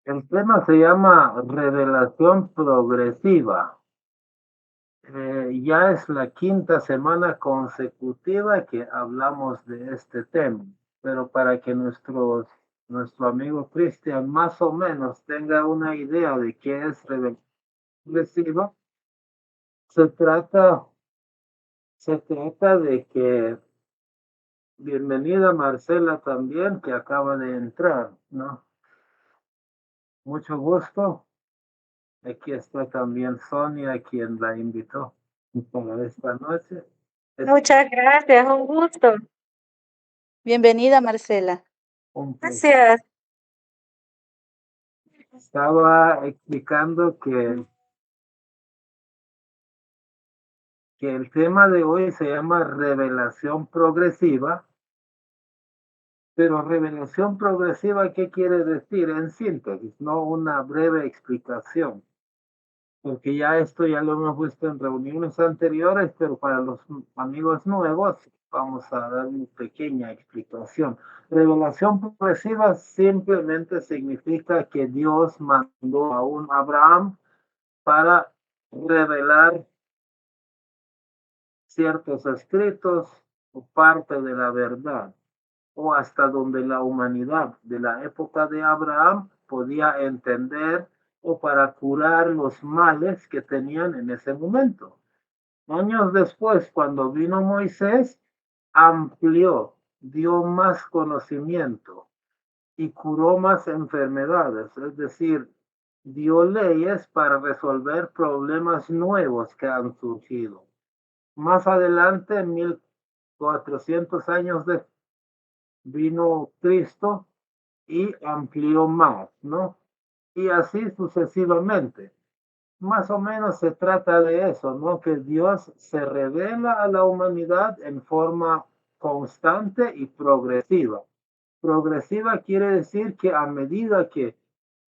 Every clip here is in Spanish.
El tema se llama revelación progresiva. Ya es la quinta semana consecutiva que hablamos de este tema, pero para que nuestro amigo Cristian más o menos tenga una idea de qué es revelación progresiva, se trata, se trata de que, bienvenida Marcela también, que acaba de entrar, ¿no? Mucho gusto. Aquí está también Sonia, quien la invitó para esta noche. Es Muchas gracias, un gusto. Bienvenida, Marcela. un placer. Gracias. Estaba explicando que el tema de hoy se llama revelación progresiva, pero revelación progresiva, ¿qué quiere decir? En síntesis, no una breve explicación, porque ya esto ya lo hemos visto en reuniones anteriores, pero para los amigos nuevos vamos a dar una pequeña explicación. Revelación progresiva simplemente significa que Dios mandó a un Abraham para revelar ciertos escritos o parte de la verdad, o hasta donde la humanidad de la época de Abraham podía entender o para curar los males que tenían en ese momento. Años después, cuando vino Moisés, amplió, dio más conocimiento y curó más enfermedades, es decir, dio leyes para resolver problemas nuevos que han surgido. Más adelante, en 1400 años de vino Cristo y amplió más, ¿no? Y así sucesivamente. Más o menos se trata de eso, ¿no? Que Dios se revela a la humanidad en forma constante y progresiva. Progresiva quiere decir que a medida que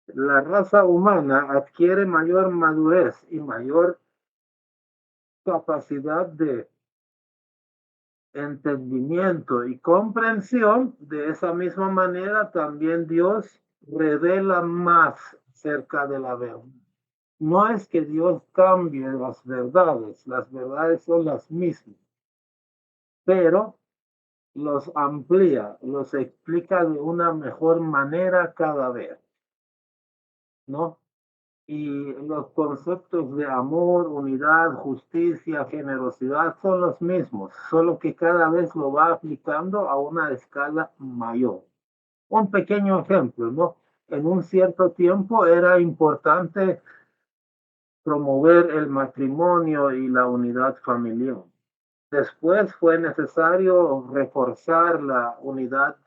la raza humana adquiere mayor madurez y mayor capacidad de entendimiento y comprensión, de esa misma manera también Dios revela más cerca de la verdad. No es que Dios cambie las verdades son las mismas, pero los amplía, los explica de una mejor manera cada vez, ¿no? Y los conceptos de amor, unidad, justicia, generosidad son los mismos, solo que cada vez lo va aplicando a una escala mayor. Un pequeño ejemplo, ¿no? En un cierto tiempo era importante promover el matrimonio y la unidad familiar. Después fue necesario reforzar la unidad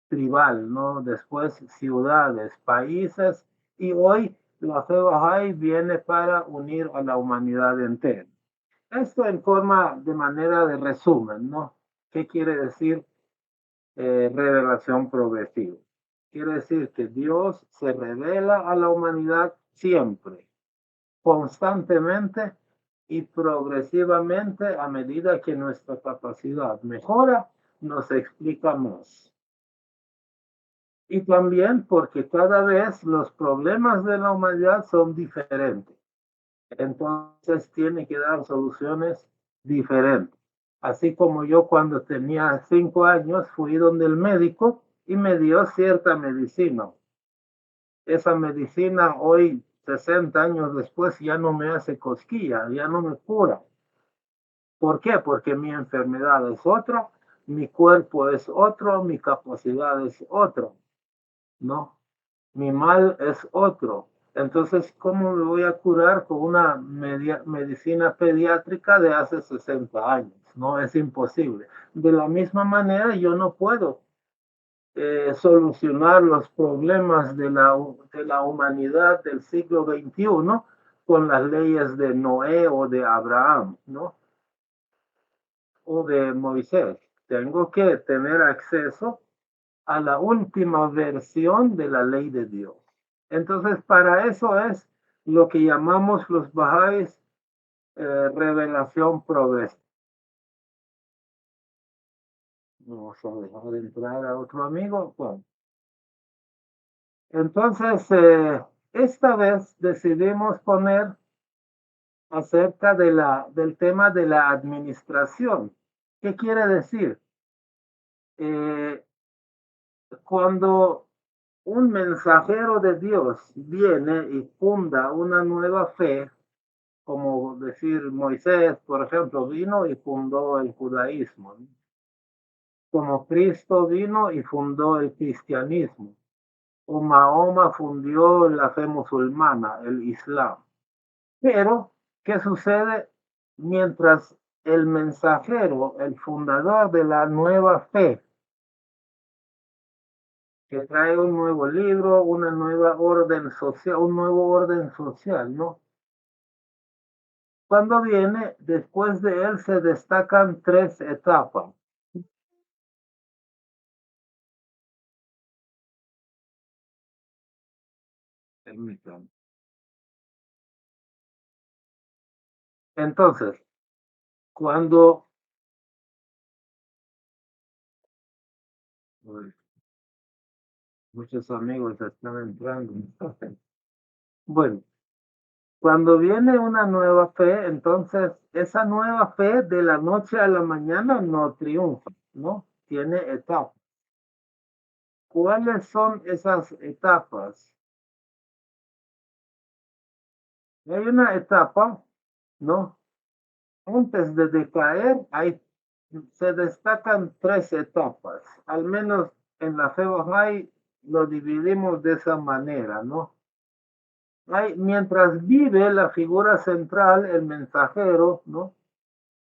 tribal, ¿no? Después ciudades, países, y hoy la fe Bahá'í viene para unir a la humanidad entera. Esto en forma de manera de resumen, ¿no? ¿Qué quiere decir revelación progresiva? Quiere decir que Dios se revela a la humanidad siempre, constantemente y progresivamente a medida que nuestra capacidad mejora, nos explica más. Y también porque cada vez los problemas de la humanidad son diferentes. Entonces tiene que dar soluciones diferentes. Así como yo cuando tenía 5 años fui donde el médico y me dio cierta medicina. Esa medicina hoy, 60 años después, ya no me hace cosquilla, ya no me cura. ¿Por qué? Porque mi enfermedad es otra, mi cuerpo es otro, mi capacidad es otra, ¿no? Mi mal es otro. Entonces, ¿cómo me voy a curar con una medicina pediátrica de hace 60 años? No es imposible. De la misma manera, yo no puedo solucionar los problemas de la humanidad del siglo XXI con las leyes de Noé o de Abraham, ¿no? O de Moisés. Tengo que tener acceso a la última versión de la ley de Dios. Entonces, para eso es lo que llamamos los Bahá'ís revelación progresiva. Vamos a dejar de entrar a otro amigo. Bueno, Entonces, esta vez decidimos poner acerca del tema de la administración. ¿Qué quiere decir? Eh, Cuando un mensajero de Dios viene y funda una nueva fe, como decir Moisés, por ejemplo, vino y fundó el judaísmo, ¿no? Como Cristo vino y fundó el cristianismo, o Mahoma fundió la fe musulmana, el Islam. Pero, ¿qué sucede mientras el mensajero, el fundador de la nueva fe, que trae un nuevo libro, una nueva orden social, un nuevo orden social, ¿no? Cuando viene, después de él se destacan tres etapas. Permítanme. Entonces, cuando uy, muchos amigos están entrando. Bueno, cuando viene una nueva fe, entonces esa nueva fe de la noche a la mañana no triunfa, ¿no? Tiene etapas. ¿Cuáles son esas etapas? Hay una etapa, ¿no? Antes de decaer, se destacan tres etapas. Al menos en la fe Bahá'í lo dividimos de esa manera, ¿no? Mientras vive la figura central, el mensajero, ¿no?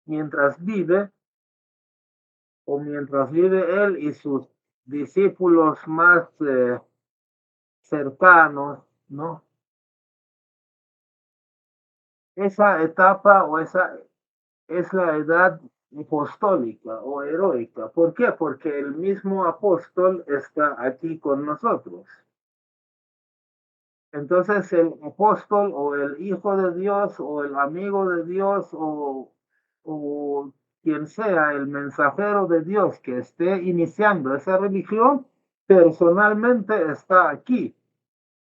Mientras vive, o mientras vive él y sus discípulos más cercanos, ¿no? Esa etapa o esa es la edad apostólica o heroica. ¿Por qué? Porque el mismo apóstol está aquí con nosotros. Entonces el apóstol o el hijo de Dios o el amigo de Dios o quien sea el mensajero de Dios que esté iniciando esa religión, personalmente está aquí.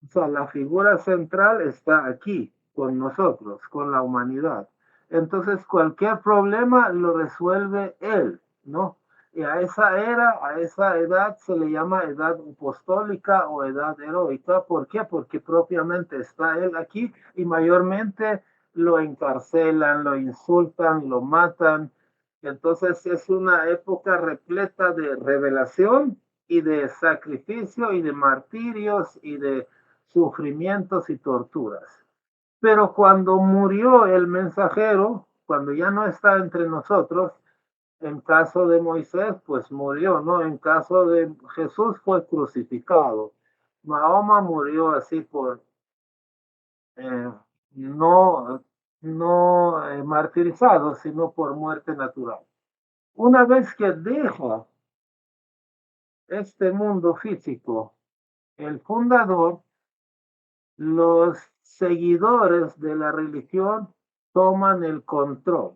O sea, la figura central está aquí con nosotros, con la humanidad. Entonces, cualquier problema lo resuelve él, ¿no? Y a esa edad se le llama edad apostólica o edad heroica. ¿Por qué? Porque propiamente está él aquí y mayormente lo encarcelan, lo insultan, lo matan. Entonces es una época repleta de revelación y de sacrificio y de martirios y de sufrimientos y torturas. Pero cuando murió el mensajero, cuando ya no está entre nosotros, en caso de Moisés, pues murió, ¿no? En caso de Jesús fue crucificado. Mahoma murió así por eh, no, no martirizado, sino por muerte natural. Una vez que deja este mundo físico, el fundador, los seguidores de la religión toman el control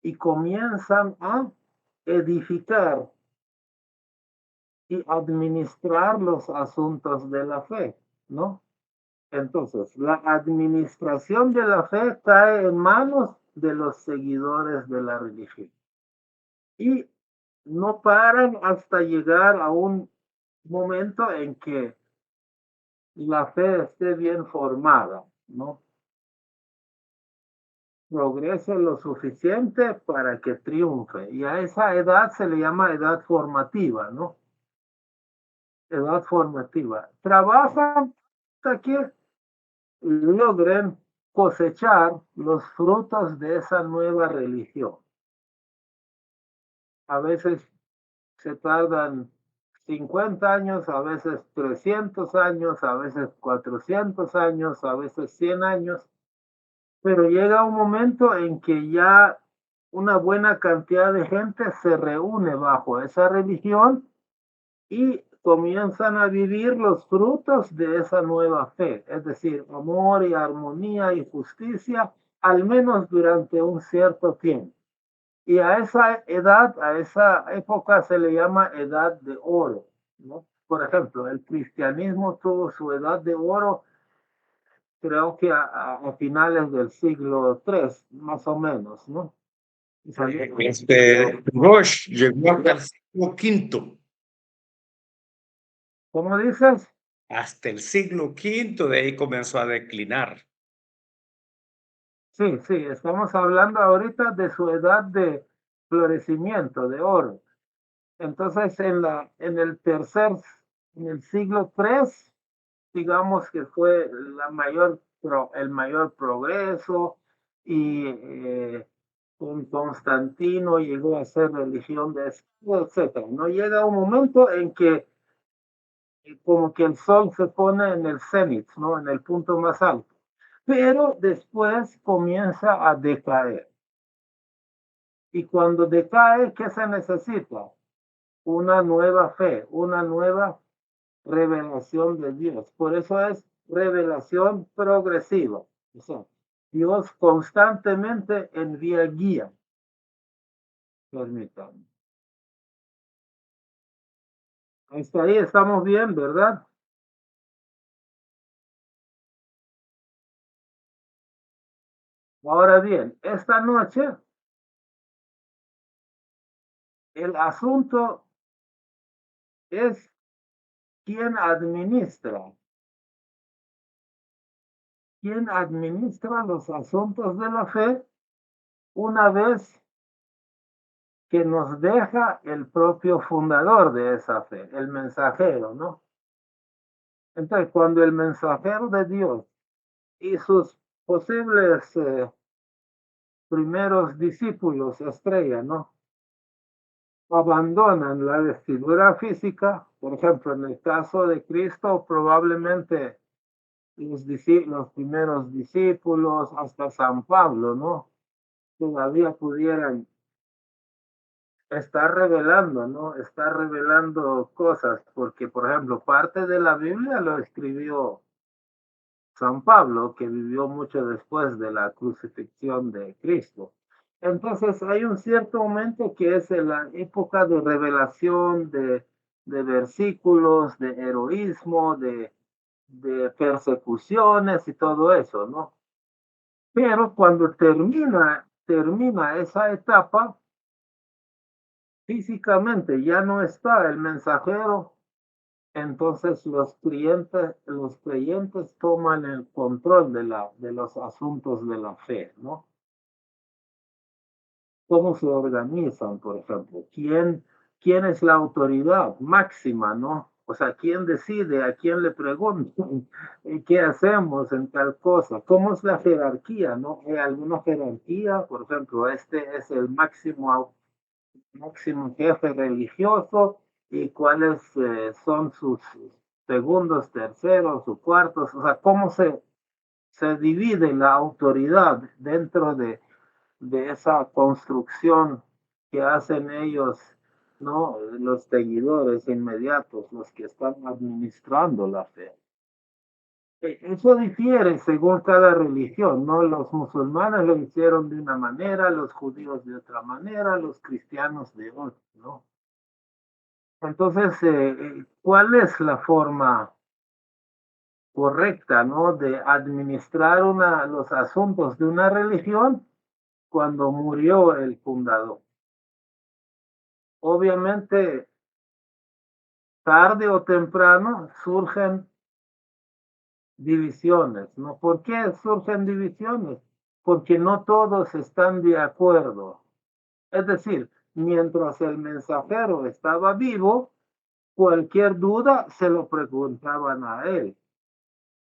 y comienzan a edificar y administrar los asuntos de la fe, ¿no? Entonces, la administración de la fe cae en manos de los seguidores de la religión y no paran hasta llegar a un momento en que la fe esté bien formada, ¿no? Progrese lo suficiente para que triunfe. Y a esa edad se le llama edad formativa, ¿no? Edad formativa. Trabajan hasta que logren cosechar los frutos de esa nueva religión. A veces se tardan 50 años, a veces 300 años, a veces 400 años, a veces 100 años, pero llega un momento en que ya una buena cantidad de gente se reúne bajo esa religión y comienzan a vivir los frutos de esa nueva fe, es decir, amor y armonía y justicia, al menos durante un cierto tiempo. Y a esa edad, a esa época se le llama edad de oro, ¿no? Por ejemplo, el cristianismo tuvo su edad de oro, creo que a finales del siglo III, más o menos, ¿no? Roche llegó hasta el siglo V. ¿Cómo dices? Hasta el siglo V, de ahí comenzó a declinar. Sí, sí, estamos hablando ahorita de su edad de florecimiento, de oro. Entonces, en el siglo III, digamos que fue el mayor progreso y con Constantino llegó a ser religión de Estado, etcétera. No llega un momento en que como que el sol se pone en el cenit, ¿no? En el punto más alto, pero después comienza a decaer. Y cuando decae, ¿qué se necesita? Una nueva fe, una nueva revelación de Dios. Por eso es revelación progresiva. O sea, Dios constantemente envía guía. Permítanme. Hasta ahí estamos bien, ¿verdad? Ahora bien, esta noche el asunto es quién administra los asuntos de la fe una vez que nos deja el propio fundador de esa fe, el mensajero, ¿no? Entonces, cuando el mensajero de Dios y sus posibles primeros discípulos estrella, ¿no? Abandonan la vestidura física, por ejemplo, en el caso de Cristo, probablemente los primeros discípulos, hasta San Pablo, ¿no? Todavía pudieran estar revelando, ¿no? Estar revelando cosas, porque, por ejemplo, parte de la Biblia lo escribió San Pablo, que vivió mucho después de la crucifixión de Cristo. Entonces hay un cierto momento que es la época de revelación de versículos, de heroísmo, de persecuciones y todo eso, ¿no? Pero cuando termina esa etapa, físicamente ya no está el mensajero, entonces los creyentes toman el control de los asuntos de la fe, ¿no? ¿Cómo se organizan, por ejemplo? ¿Quién es la autoridad máxima, no? O sea, ¿quién decide? ¿A quién le preguntan? ¿Qué hacemos en tal cosa? ¿Cómo es la jerarquía, no? ¿Hay alguna jerarquía? Por ejemplo, este es el máximo jefe religioso y cuáles son sus segundos, terceros o cuartos, o sea, cómo se divide la autoridad dentro de esa construcción que hacen ellos, ¿no? Los seguidores inmediatos, los que están administrando la fe. Eso difiere según cada religión, ¿no? Los musulmanes lo hicieron de una manera, los judíos de otra manera, los cristianos de otra, ¿no? Entonces, ¿cuál es la forma correcta, ¿no? De administrar los asuntos de una religión cuando murió el fundador? Obviamente, tarde o temprano surgen divisiones, ¿no? ¿Por qué surgen divisiones? Porque no todos están de acuerdo. Es decir, mientras el mensajero estaba vivo, cualquier duda se lo preguntaban a él.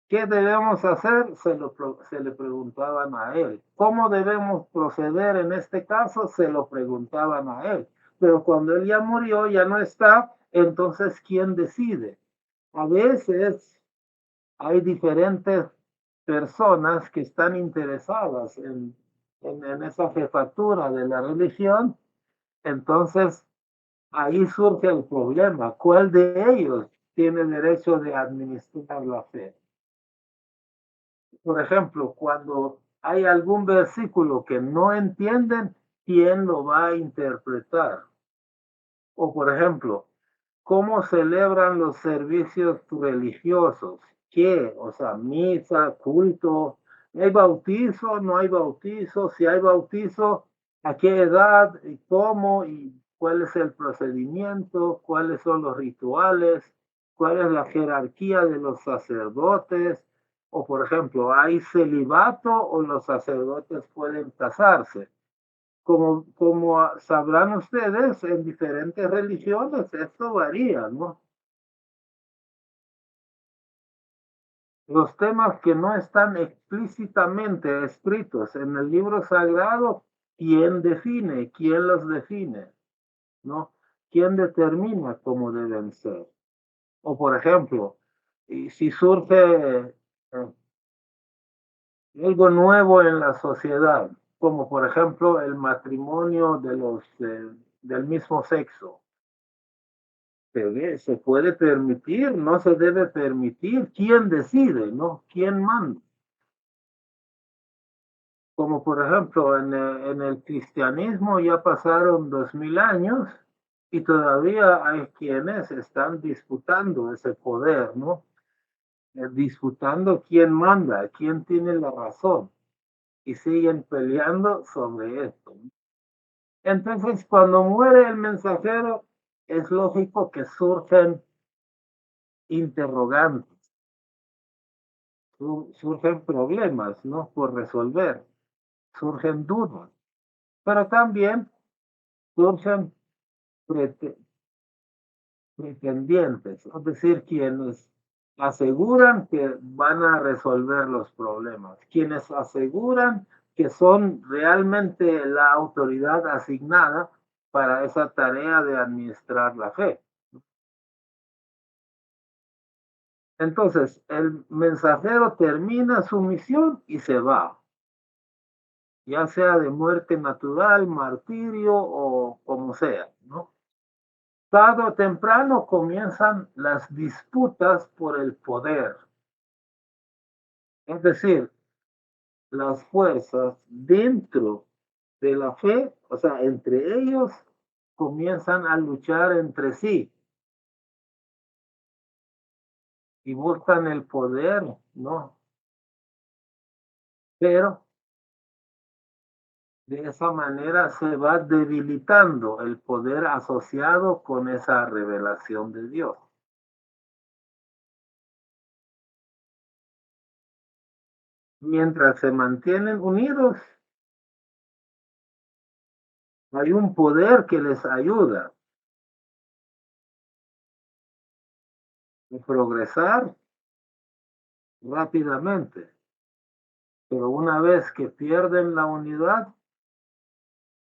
¿Qué debemos hacer? Se le preguntaban a él. ¿Cómo debemos proceder en este caso? Se lo preguntaban a él. Pero cuando él ya murió, ya no está, entonces ¿quién decide? A veces hay diferentes personas que están interesadas en esa jefatura de la religión, entonces ahí surge el problema. ¿Cuál de ellos tiene derecho de administrar la fe? Por ejemplo, cuando hay algún versículo que no entienden, ¿quién lo va a interpretar? O por ejemplo, cómo celebran los servicios religiosos, qué, o sea, misa, culto, ¿hay bautizo? ¿No hay bautizo? Si hay bautizo, ¿a qué edad y cómo y cuál es el procedimiento? ¿Cuáles son los rituales? ¿Cuál es la jerarquía de los sacerdotes? O, por ejemplo, ¿hay celibato o los sacerdotes pueden casarse? Como sabrán ustedes, en diferentes religiones esto varía, ¿no? Los temas que no están explícitamente escritos en el libro sagrado, ¿quién define? ¿Quién los define? ¿No? ¿Quién determina cómo deben ser? O, por ejemplo, y si surge algo nuevo en la sociedad, como por ejemplo el matrimonio del mismo sexo. Se puede permitir, no se debe permitir. ¿Quién decide, no? ¿Quién manda? Como por ejemplo en el cristianismo ya pasaron 2000 años y todavía hay quienes están disputando ese poder, ¿no? Disputando quién manda, quién tiene la razón y siguen peleando sobre esto. Entonces, cuando muere el mensajero, es lógico que surgen interrogantes, surgen problemas, ¿no? Por resolver, surgen dudas, pero también surgen prete- pretendientes, es decir, quienes aseguran que van a resolver los problemas, quienes aseguran que son realmente la autoridad asignada para esa tarea de administrar la fe. Entonces, el mensajero termina su misión y se va, ya sea de muerte natural, martirio o como sea, ¿no? Tarde o temprano comienzan las disputas por el poder. Es decir, las fuerzas dentro de la fe, o sea, entre ellos, comienzan a luchar entre sí y buscan el poder, ¿no? Pero de esa manera se va debilitando el poder asociado con esa revelación de Dios. Mientras se mantienen unidos, hay un poder que les ayuda a progresar rápidamente. Pero una vez que pierden la unidad,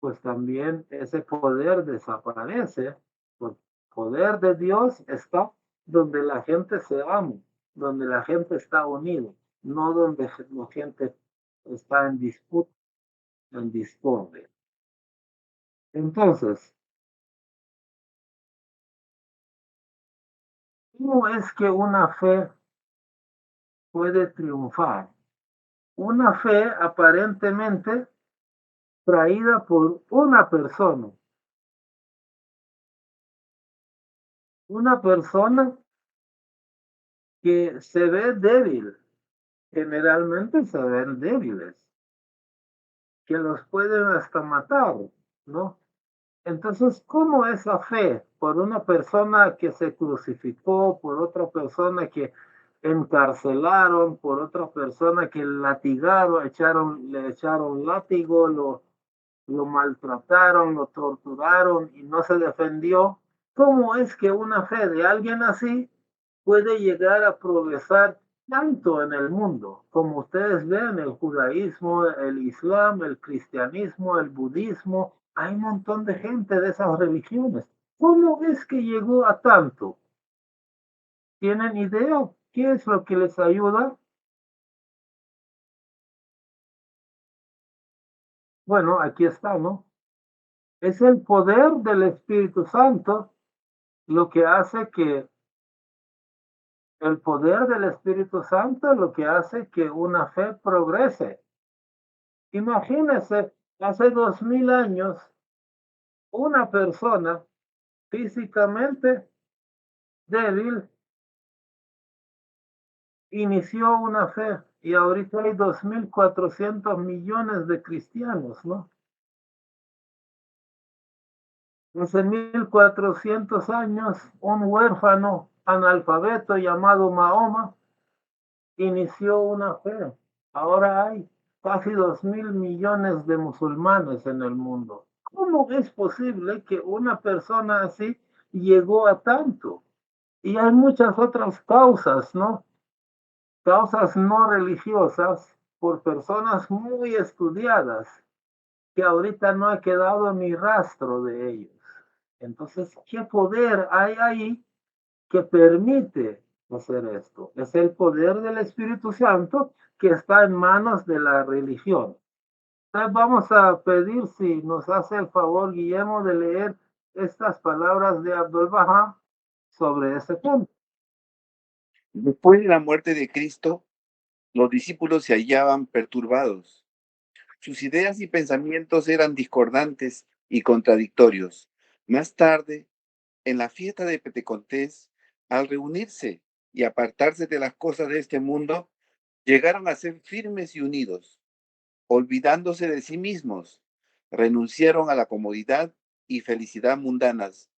pues también ese poder desaparece. El poder de Dios está donde la gente se ama, donde la gente está unida, no donde la gente está en disputa, en discordia. Entonces, ¿cómo es que una fe puede triunfar? Una fe aparentemente traída por una persona que se ve débil, generalmente se ven débiles, que los pueden hasta matar, ¿no? Entonces, ¿cómo esa fe por una persona que se crucificó, por otra persona que encarcelaron, por otra persona que latigaron, le echaron látigo, lo maltrataron, lo torturaron y no se defendió? ¿Cómo es que una fe de alguien así puede llegar a progresar tanto en el mundo? Como ustedes ven, el judaísmo, el islam, el cristianismo, el budismo, hay un montón de gente de esas religiones. ¿Cómo es que llegó a tanto? ¿Tienen idea qué es lo que les ayuda? Bueno, aquí está, ¿no? Es el poder del Espíritu Santo lo que hace que el poder del Espíritu Santo lo que hace que una fe progrese. Imagínense, hace 2000 años, una persona físicamente débil, inició una fe y ahorita hay 2.400 millones de cristianos, ¿no? Hace 1.400 años, un huérfano analfabeto llamado Mahoma inició una fe. Ahora hay casi 2.000 millones de musulmanes en el mundo. ¿Cómo es posible que una persona así llegó a tanto? Y hay muchas otras causas, ¿no? Causas no religiosas por personas muy estudiadas que ahorita no ha quedado ni rastro de ellos. Entonces, ¿qué poder hay ahí que permite hacer esto? Es el poder del Espíritu Santo que está en manos de la religión. Entonces, vamos a pedir si nos hace el favor, Guillermo, de leer estas palabras de Abdul Baha sobre ese punto. Después de la muerte de Cristo, los discípulos se hallaban perturbados. Sus ideas y pensamientos eran discordantes y contradictorios. Más tarde, en la fiesta de Pentecostés, al reunirse y apartarse de las cosas de este mundo, llegaron a ser firmes y unidos. Olvidándose de sí mismos, renunciaron a la comodidad y felicidad mundanas,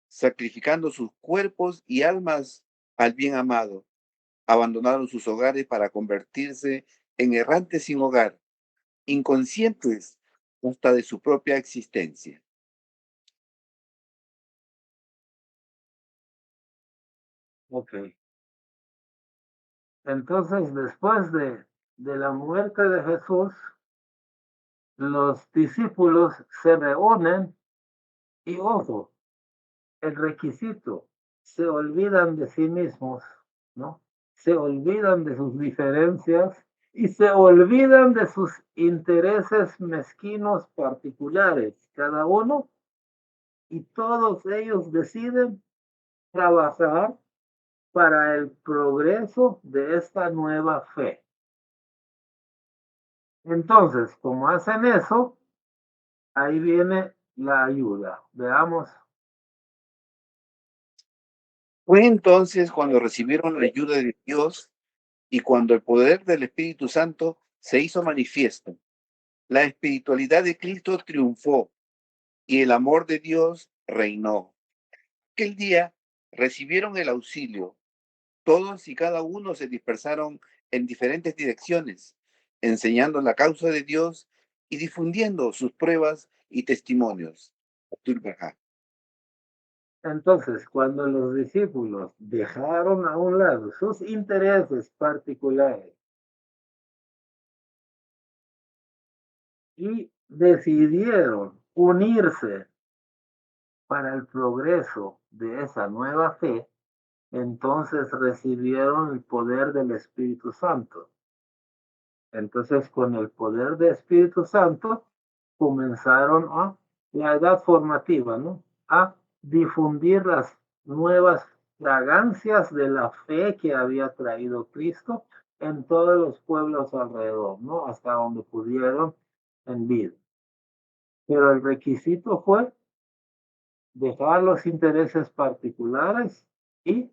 sacrificando sus cuerpos y almas al bien amado. Abandonaron sus hogares para convertirse en errantes sin hogar, inconscientes hasta de su propia existencia. Ok. Entonces, después de la muerte de Jesús, los discípulos se reúnen y, ojo, el requisito, se olvidan de sí mismos, ¿no? Se olvidan de sus diferencias y se olvidan de sus intereses mezquinos particulares, cada uno, y todos ellos deciden trabajar para el progreso de esta nueva fe. Entonces, como hacen eso, ahí viene la ayuda. Veamos. Fue entonces cuando recibieron la ayuda de Dios y cuando el poder del Espíritu Santo se hizo manifiesto. La espiritualidad de Cristo triunfó y el amor de Dios reinó. Aquel día recibieron el auxilio. Todos y cada uno se dispersaron en diferentes direcciones, enseñando la causa de Dios y difundiendo sus pruebas y testimonios. Abdul Baha. Entonces, cuando los discípulos dejaron a un lado sus intereses particulares y decidieron unirse para el progreso de esa nueva fe, entonces recibieron el poder del Espíritu Santo. Entonces, con el poder del Espíritu Santo, comenzaron a la edad formativa, ¿no? A difundir las nuevas fragancias de la fe que había traído Cristo en todos los pueblos alrededor, ¿no? Hasta donde pudieron en vida. Pero el requisito fue dejar los intereses particulares y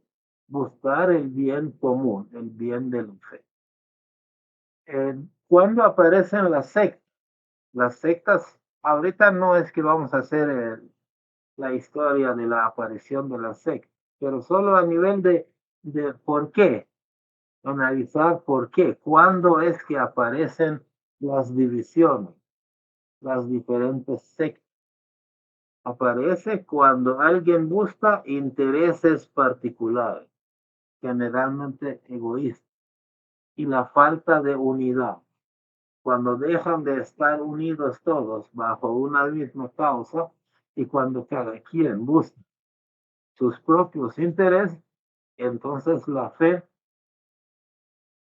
buscar el bien común, el bien de la fe. ¿Cuándo aparecen las sectas? Las sectas, ahorita no es que vamos a hacer la historia de la aparición de la secta, pero solo a nivel de por qué, analizar por qué, cuándo es que aparecen las divisiones, las diferentes sectas. Aparece cuando alguien busca intereses particulares, generalmente egoístas, y la falta de unidad. Cuando dejan de estar unidos todos bajo una misma causa y cuando cada quien busca sus propios intereses, entonces la fe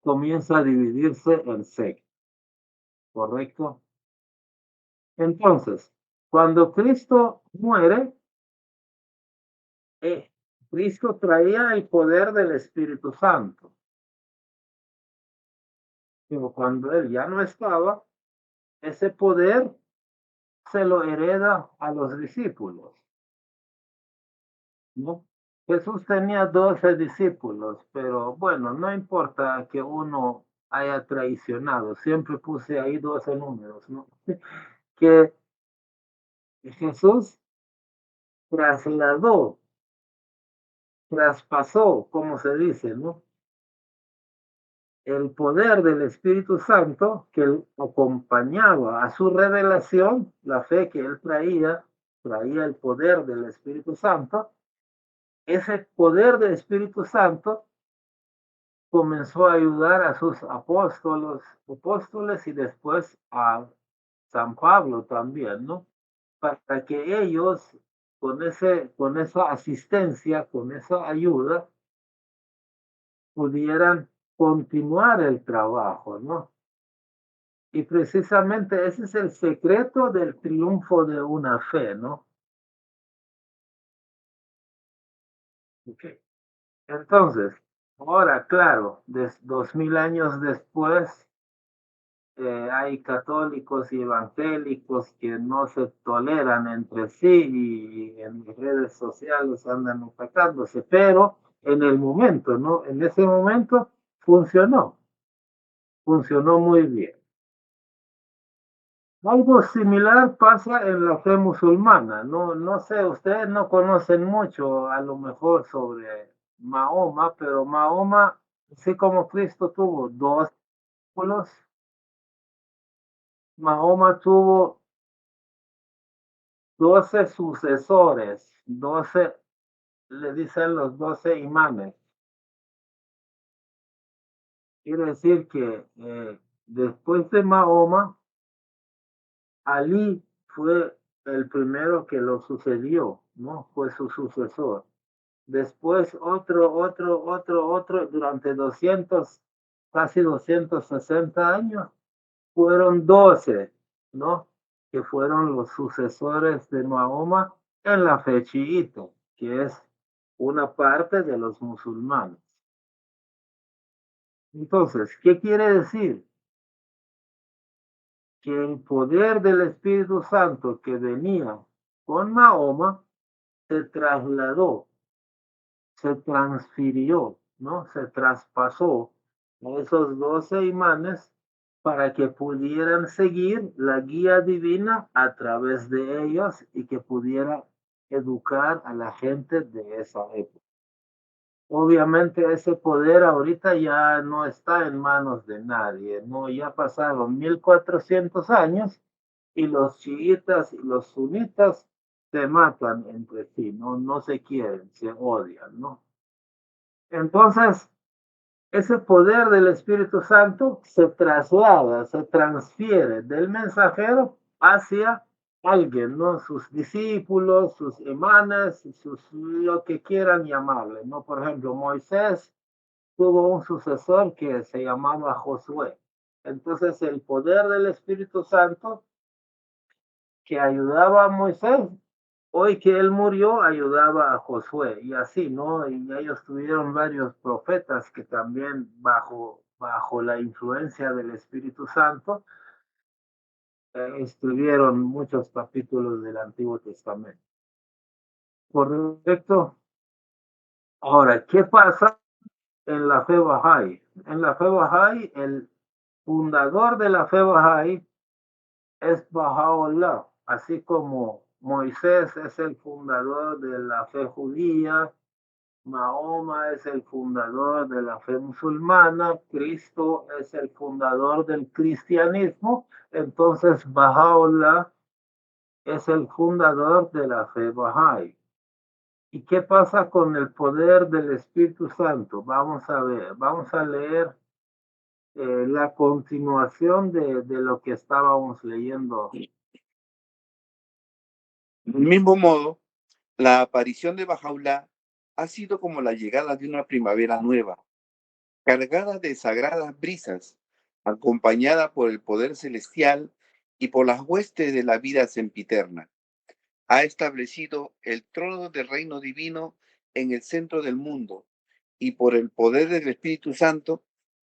comienza a dividirse en sectas, ¿correcto? Entonces, cuando Cristo muere, Cristo traía el poder del Espíritu Santo. Pero cuando él ya no estaba, ese poder se lo hereda a los discípulos, ¿no? Jesús tenía 12 discípulos, pero bueno, no importa que uno haya traicionado, siempre puse ahí 12 números, ¿no? Que Jesús trasladó, traspasó, como se dice, ¿no? El poder del Espíritu Santo que acompañaba a su revelación, la fe que él traía el poder del Espíritu Santo. Ese poder del Espíritu Santo comenzó a ayudar a sus apóstoles y después a San Pablo también, ¿no? Para que ellos, con esa asistencia, con esa ayuda, pudieran continuar el trabajo, ¿no? Y precisamente ese es el secreto del triunfo de una fe, ¿no? Okay. Entonces, ahora, claro, 2000 años después, hay católicos y evangélicos que no se toleran entre sí y en las redes sociales andan atacándose, pero en el momento, ¿no? En ese momento funcionó muy bien. Algo similar pasa en la fe musulmana. No, no sé, ustedes no conocen mucho a lo mejor sobre Mahoma, pero Mahoma, así como Cristo tuvo dos discípulos, Mahoma tuvo 12 sucesores, 12, le dicen los 12 imanes. Quiere decir que después de Mahoma, Ali fue el primero que lo sucedió, ¿no? Fue su sucesor. Después otro, durante 200, casi 260 años, fueron 12, ¿no? Que fueron los sucesores de Mahoma en la fe chiita, que es una parte de los musulmanes. Entonces, ¿qué quiere decir? Que el poder del Espíritu Santo que venía con Mahoma se trasladó, se transfirió, ¿no? Se traspasó a esos 12 imanes para que pudieran seguir la guía divina a través de ellos y que pudiera educar a la gente de esa época. Obviamente ese poder ahorita ya no está en manos de nadie, ¿no? Ya pasaron 1400 años y los chiitas y los sunitas se matan entre sí, ¿no? No se quieren, se odian, ¿no? Entonces, ese poder del Espíritu Santo se traslada, se transfiere del mensajero hacia alguien, ¿no? Sus discípulos, sus imanes, lo que quieran llamarle, ¿no? Por ejemplo, Moisés tuvo un sucesor que se llamaba Josué. Entonces, el poder del Espíritu Santo que ayudaba a Moisés, hoy que él murió, ayudaba a Josué y así, ¿no? Y ellos tuvieron varios profetas que también bajo la influencia del Espíritu Santo escribieron muchos capítulos del Antiguo Testamento. Correcto. Ahora, ¿qué pasa en la fe Bahá'í? En la fe Bahá'í, el fundador de la fe Bahá'í es Baha'u'lláh, así como Moisés es el fundador de la fe judía, Mahoma es el fundador de la fe musulmana, Cristo es el fundador del cristianismo, entonces Baha'u'lláh es el fundador de la fe Bahá'í. ¿Y qué pasa con el poder del Espíritu Santo? Vamos a ver, vamos a leer la continuación de lo que estábamos leyendo. Del mismo modo, la aparición de Bajaulá ha sido como la llegada de una primavera nueva, cargada de sagradas brisas, acompañada por el poder celestial y por las huestes de la vida sempiterna. Ha establecido el trono del reino divino en el centro del mundo y por el poder del Espíritu Santo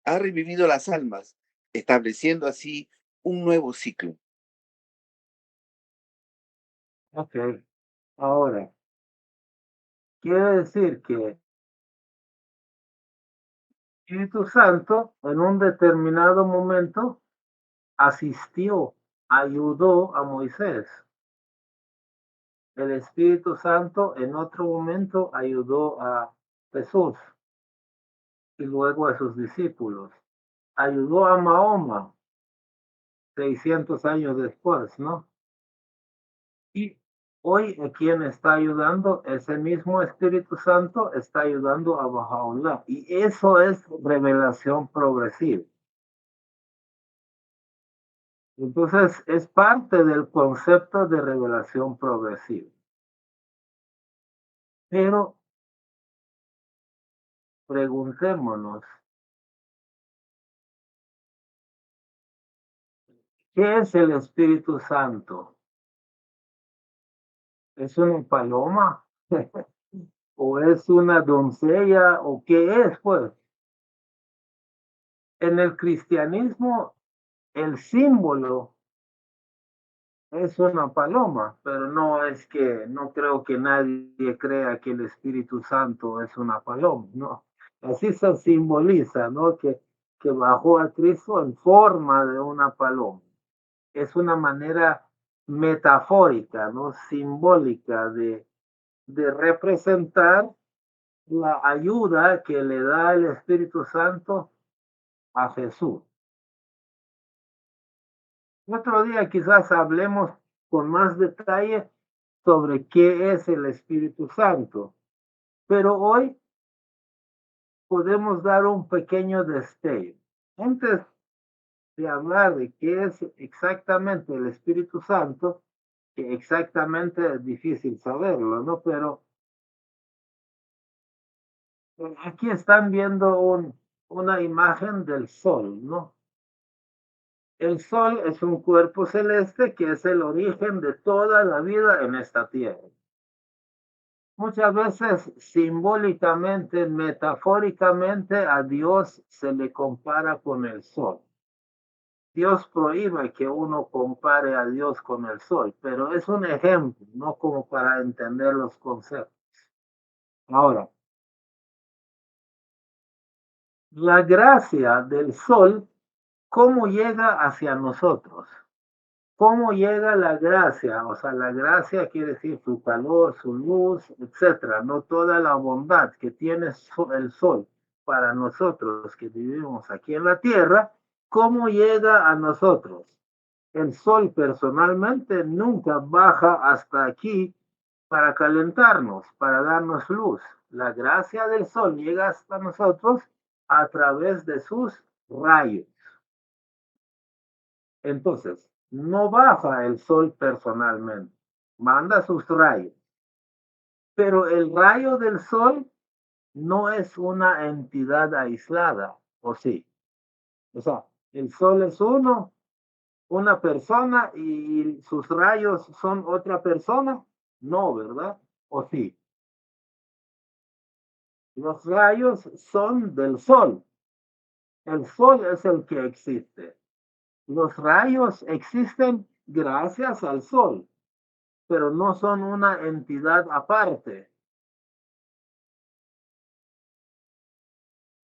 ha revivido las almas, estableciendo así un nuevo ciclo. Ok, ahora, Quiere decir que el Espíritu Santo en un determinado momento asistió, ayudó a Moisés. El Espíritu Santo en otro momento ayudó a Jesús y luego a sus discípulos. Ayudó a Mahoma 600 años después, ¿no? Y hoy, ¿a quién está ayudando? Ese mismo Espíritu Santo está ayudando a Bahá'u'lláh. Y eso es revelación progresiva. Entonces, es parte del concepto de revelación progresiva. Pero preguntémonos, ¿qué es el Espíritu Santo? ¿Es una paloma? ¿O es una doncella? ¿O qué es, pues? En el cristianismo, el símbolo es una paloma, pero no creo que nadie crea que el Espíritu Santo es una paloma, ¿no? Así se simboliza, ¿no? Que bajó a Cristo en forma de una paloma. Es una manera metafórica, ¿no? Simbólica de representar la ayuda que le da el Espíritu Santo a Jesús. Otro día quizás hablemos con más detalle sobre qué es el Espíritu Santo, pero hoy podemos dar un pequeño destello. Antes de hablar de qué es exactamente el Espíritu Santo, que exactamente es difícil saberlo, ¿no? Pero aquí están viendo una imagen del sol, ¿no? El sol es un cuerpo celeste que es el origen de toda la vida en esta tierra. Muchas veces simbólicamente, metafóricamente, a Dios se le compara con el sol. Dios prohíbe que uno compare a Dios con el sol, pero es un ejemplo, no como para entender los conceptos. Ahora, la gracia del sol, ¿cómo llega hacia nosotros? ¿Cómo llega la gracia? O sea, la gracia quiere decir su calor, su luz, etcétera, no toda la bondad que tiene el sol para nosotros que vivimos aquí en la tierra, ¿cómo llega a nosotros? El sol personalmente nunca baja hasta aquí para calentarnos, para darnos luz. La gracia del sol llega hasta nosotros a través de sus rayos. Entonces, no baja el sol personalmente, manda sus rayos. Pero el rayo del sol no es una entidad aislada, ¿o sí? O sea, el sol es una persona y sus rayos son otra persona. No, ¿verdad? ¿O sí? Los rayos son del sol. El sol es el que existe. Los rayos existen gracias al sol, pero no son una entidad aparte.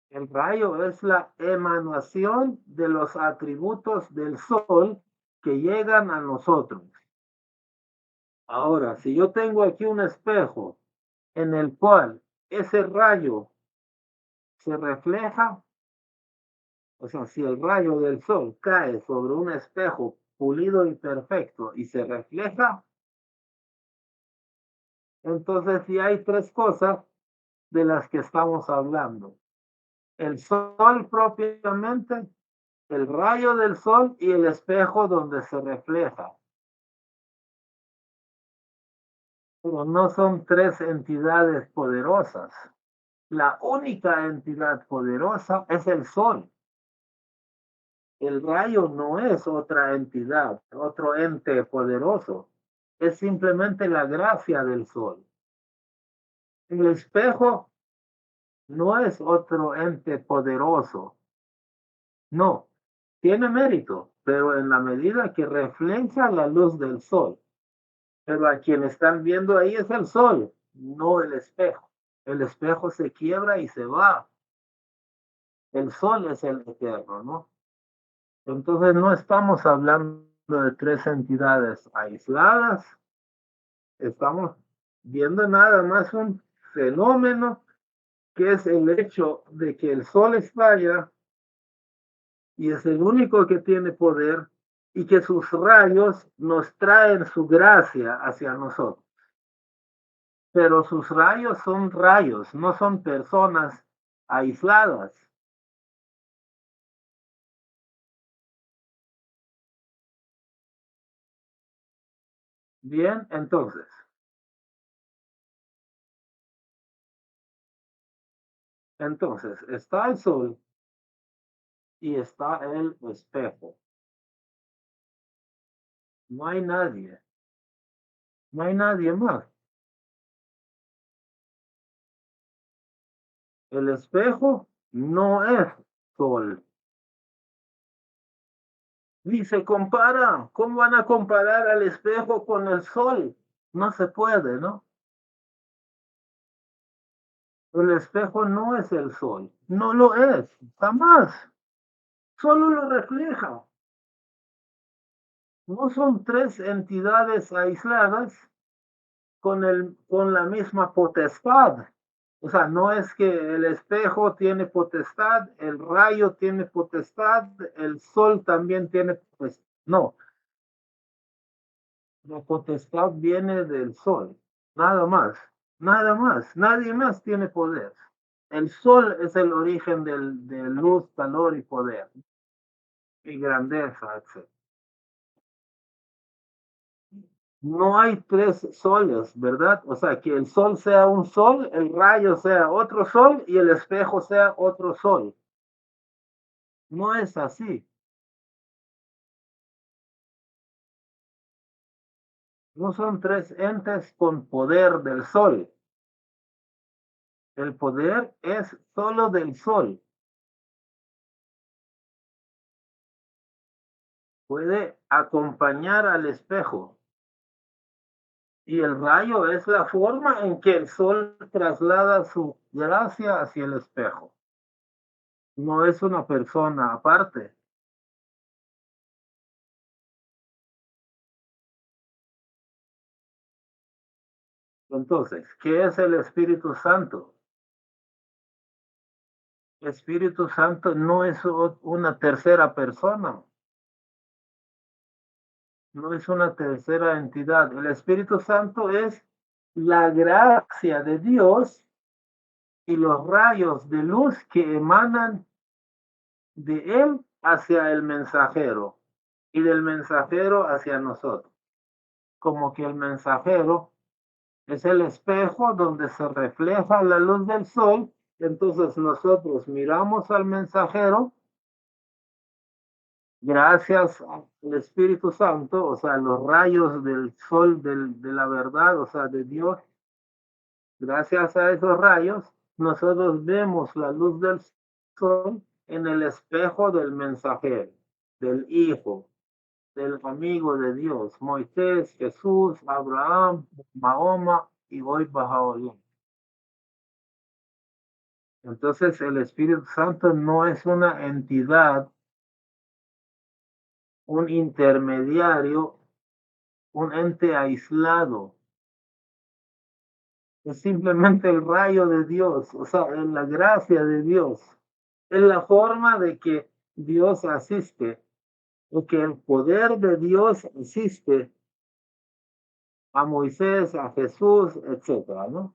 El rayo es la emanación de los atributos del sol que llegan a nosotros. Ahora, si yo tengo aquí un espejo en el cual ese rayo se refleja, o sea, si el rayo del sol cae sobre un espejo pulido y perfecto y se refleja, entonces sí hay tres cosas de las que estamos hablando. El sol propiamente, el rayo del sol y el espejo donde se refleja. Pero no son tres entidades poderosas. La única entidad poderosa es el sol. El rayo no es otra entidad, otro ente poderoso. Es simplemente la gracia del sol. El espejo no es otro ente poderoso. No, tiene mérito, pero en la medida que refleja la luz del sol. Pero a quien están viendo ahí es el sol, no el espejo. El espejo se quiebra y se va. El sol es el eterno, ¿no? Entonces no estamos hablando de tres entidades aisladas, estamos viendo nada más un fenómeno que es el hecho de que el sol estalla y es el único que tiene poder y que sus rayos nos traen su gracia hacia nosotros. Pero sus rayos son rayos, no son personas aisladas. Bien, entonces, está el sol y está el espejo. No hay nadie. No hay nadie más. El espejo no es sol. Ni se compara. ¿Cómo van a comparar al espejo con el sol? No se puede, ¿no? El espejo no es el sol. No lo es. Jamás. Solo lo refleja. No son tres entidades aisladas con la misma potestad. O sea, no es que el espejo tiene potestad, el rayo tiene potestad, el sol también tiene potestad. No, la potestad viene del sol, nada más, nada más, nadie más tiene poder. El sol es el origen de luz, calor y poder, y grandeza, etc. No hay tres soles, ¿verdad? O sea, que el sol sea un sol, el rayo sea otro sol y el espejo sea otro sol. No es así. No son tres entes con poder del sol. El poder es solo del sol. Puede acompañar al espejo. Y el rayo es la forma en que el sol traslada su gracia hacia el espejo. No es una persona aparte. Entonces, ¿qué es el Espíritu Santo? El Espíritu Santo no es una tercera persona, no es una tercera entidad. El Espíritu Santo es la gracia de Dios y los rayos de luz que emanan de Él hacia el mensajero y del mensajero hacia nosotros. Como que el mensajero es el espejo donde se refleja la luz del sol, entonces nosotros miramos al mensajero gracias al Espíritu Santo, o sea, los rayos del sol de la verdad, o sea, de Dios, gracias a esos rayos, nosotros vemos la luz del sol en el espejo del mensajero, del Hijo, del amigo de Dios, Moisés, Jesús, Abraham, Mahoma y hoy Bahá'u'lláh. Entonces el Espíritu Santo no es una entidad, un intermediario, un ente aislado. Es simplemente el rayo de Dios, o sea, es la gracia de Dios. Es la forma de que Dios asiste, o que el poder de Dios asiste a Moisés, a Jesús, etcétera, ¿no?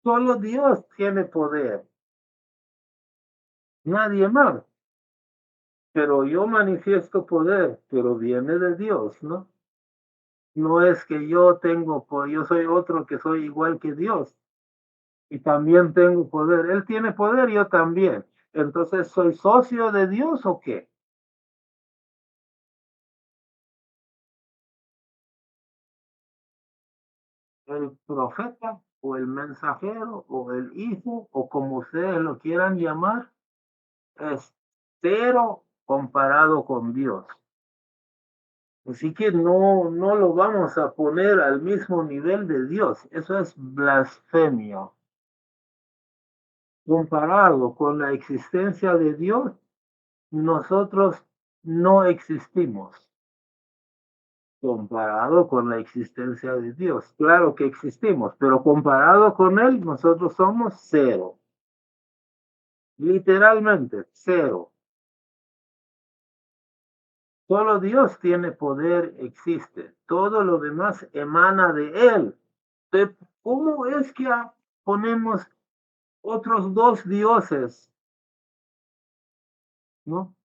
Solo Dios tiene poder, nadie más. Pero yo manifiesto poder, pero viene de Dios, ¿no? No es que yo tengo, yo soy otro que soy igual que Dios y también tengo poder. Él tiene poder, yo también. Entonces, ¿soy socio de Dios o qué? El profeta o el mensajero o el hijo o como ustedes lo quieran llamar es cero comparado con Dios. Así que no lo vamos a poner al mismo nivel de Dios. Eso es blasfemia. Comparado con la existencia de Dios, nosotros no existimos. Comparado con la existencia de Dios, claro que existimos, pero comparado con Él, nosotros somos cero. Literalmente, cero. Solo Dios tiene poder, existe. Todo lo demás emana de Él. ¿Cómo es que ponemos otros dos dioses? ¿No?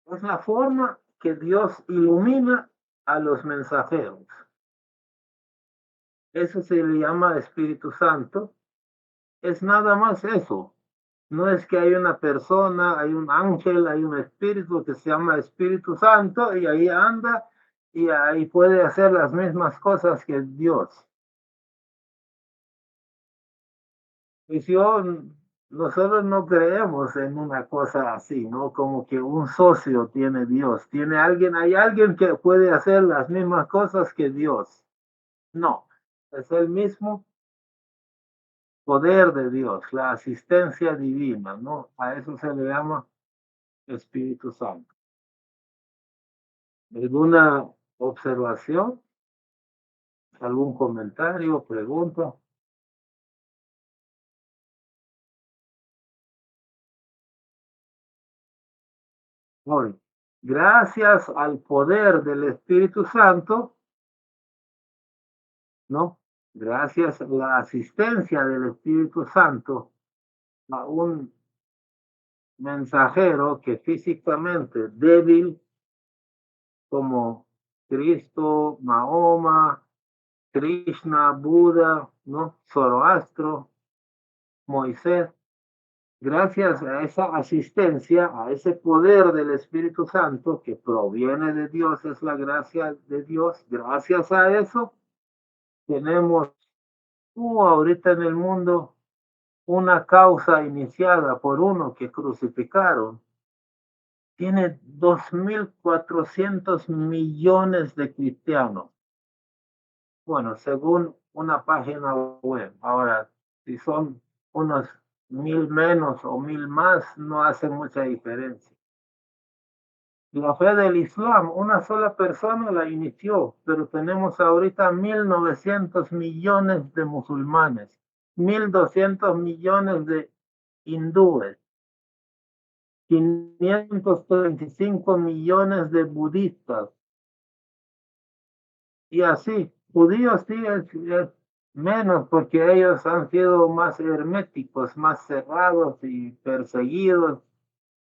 Es la forma que Dios ilumina a los mensajeros. Eso se le llama Espíritu Santo. Es nada más eso. No es que hay una persona, hay un ángel, hay un espíritu que se llama Espíritu Santo y ahí anda y ahí puede hacer las mismas cosas que Dios. Pues nosotros no creemos en una cosa así, ¿no? Como que un socio tiene Dios, hay alguien que puede hacer las mismas cosas que Dios. No, es el mismo poder de Dios, la asistencia divina, ¿no? A eso se le llama Espíritu Santo. ¿Alguna observación? ¿Algún comentario, pregunta? Hoy, gracias al poder del Espíritu Santo, ¿no? Gracias a la asistencia del Espíritu Santo a un mensajero que físicamente débil como Cristo, Mahoma, Krishna, Buda, ¿no? Zoroastro, Moisés, gracias a esa asistencia, a ese poder del Espíritu Santo que proviene de Dios, es la gracia de Dios, gracias a eso tenemos ahorita en el mundo una causa iniciada por uno que crucificaron. Tiene 2.400 millones de cristianos. Bueno, según una página web. Ahora, si son unos 1.000 menos o 1.000 más, no hace mucha diferencia. La fe del Islam, una sola persona la inició, pero tenemos ahorita 1.900 millones de musulmanes, 1.200 millones de hindúes, 535 millones de budistas, y así. Judíos sí es menos porque ellos han sido más herméticos, más cerrados y perseguidos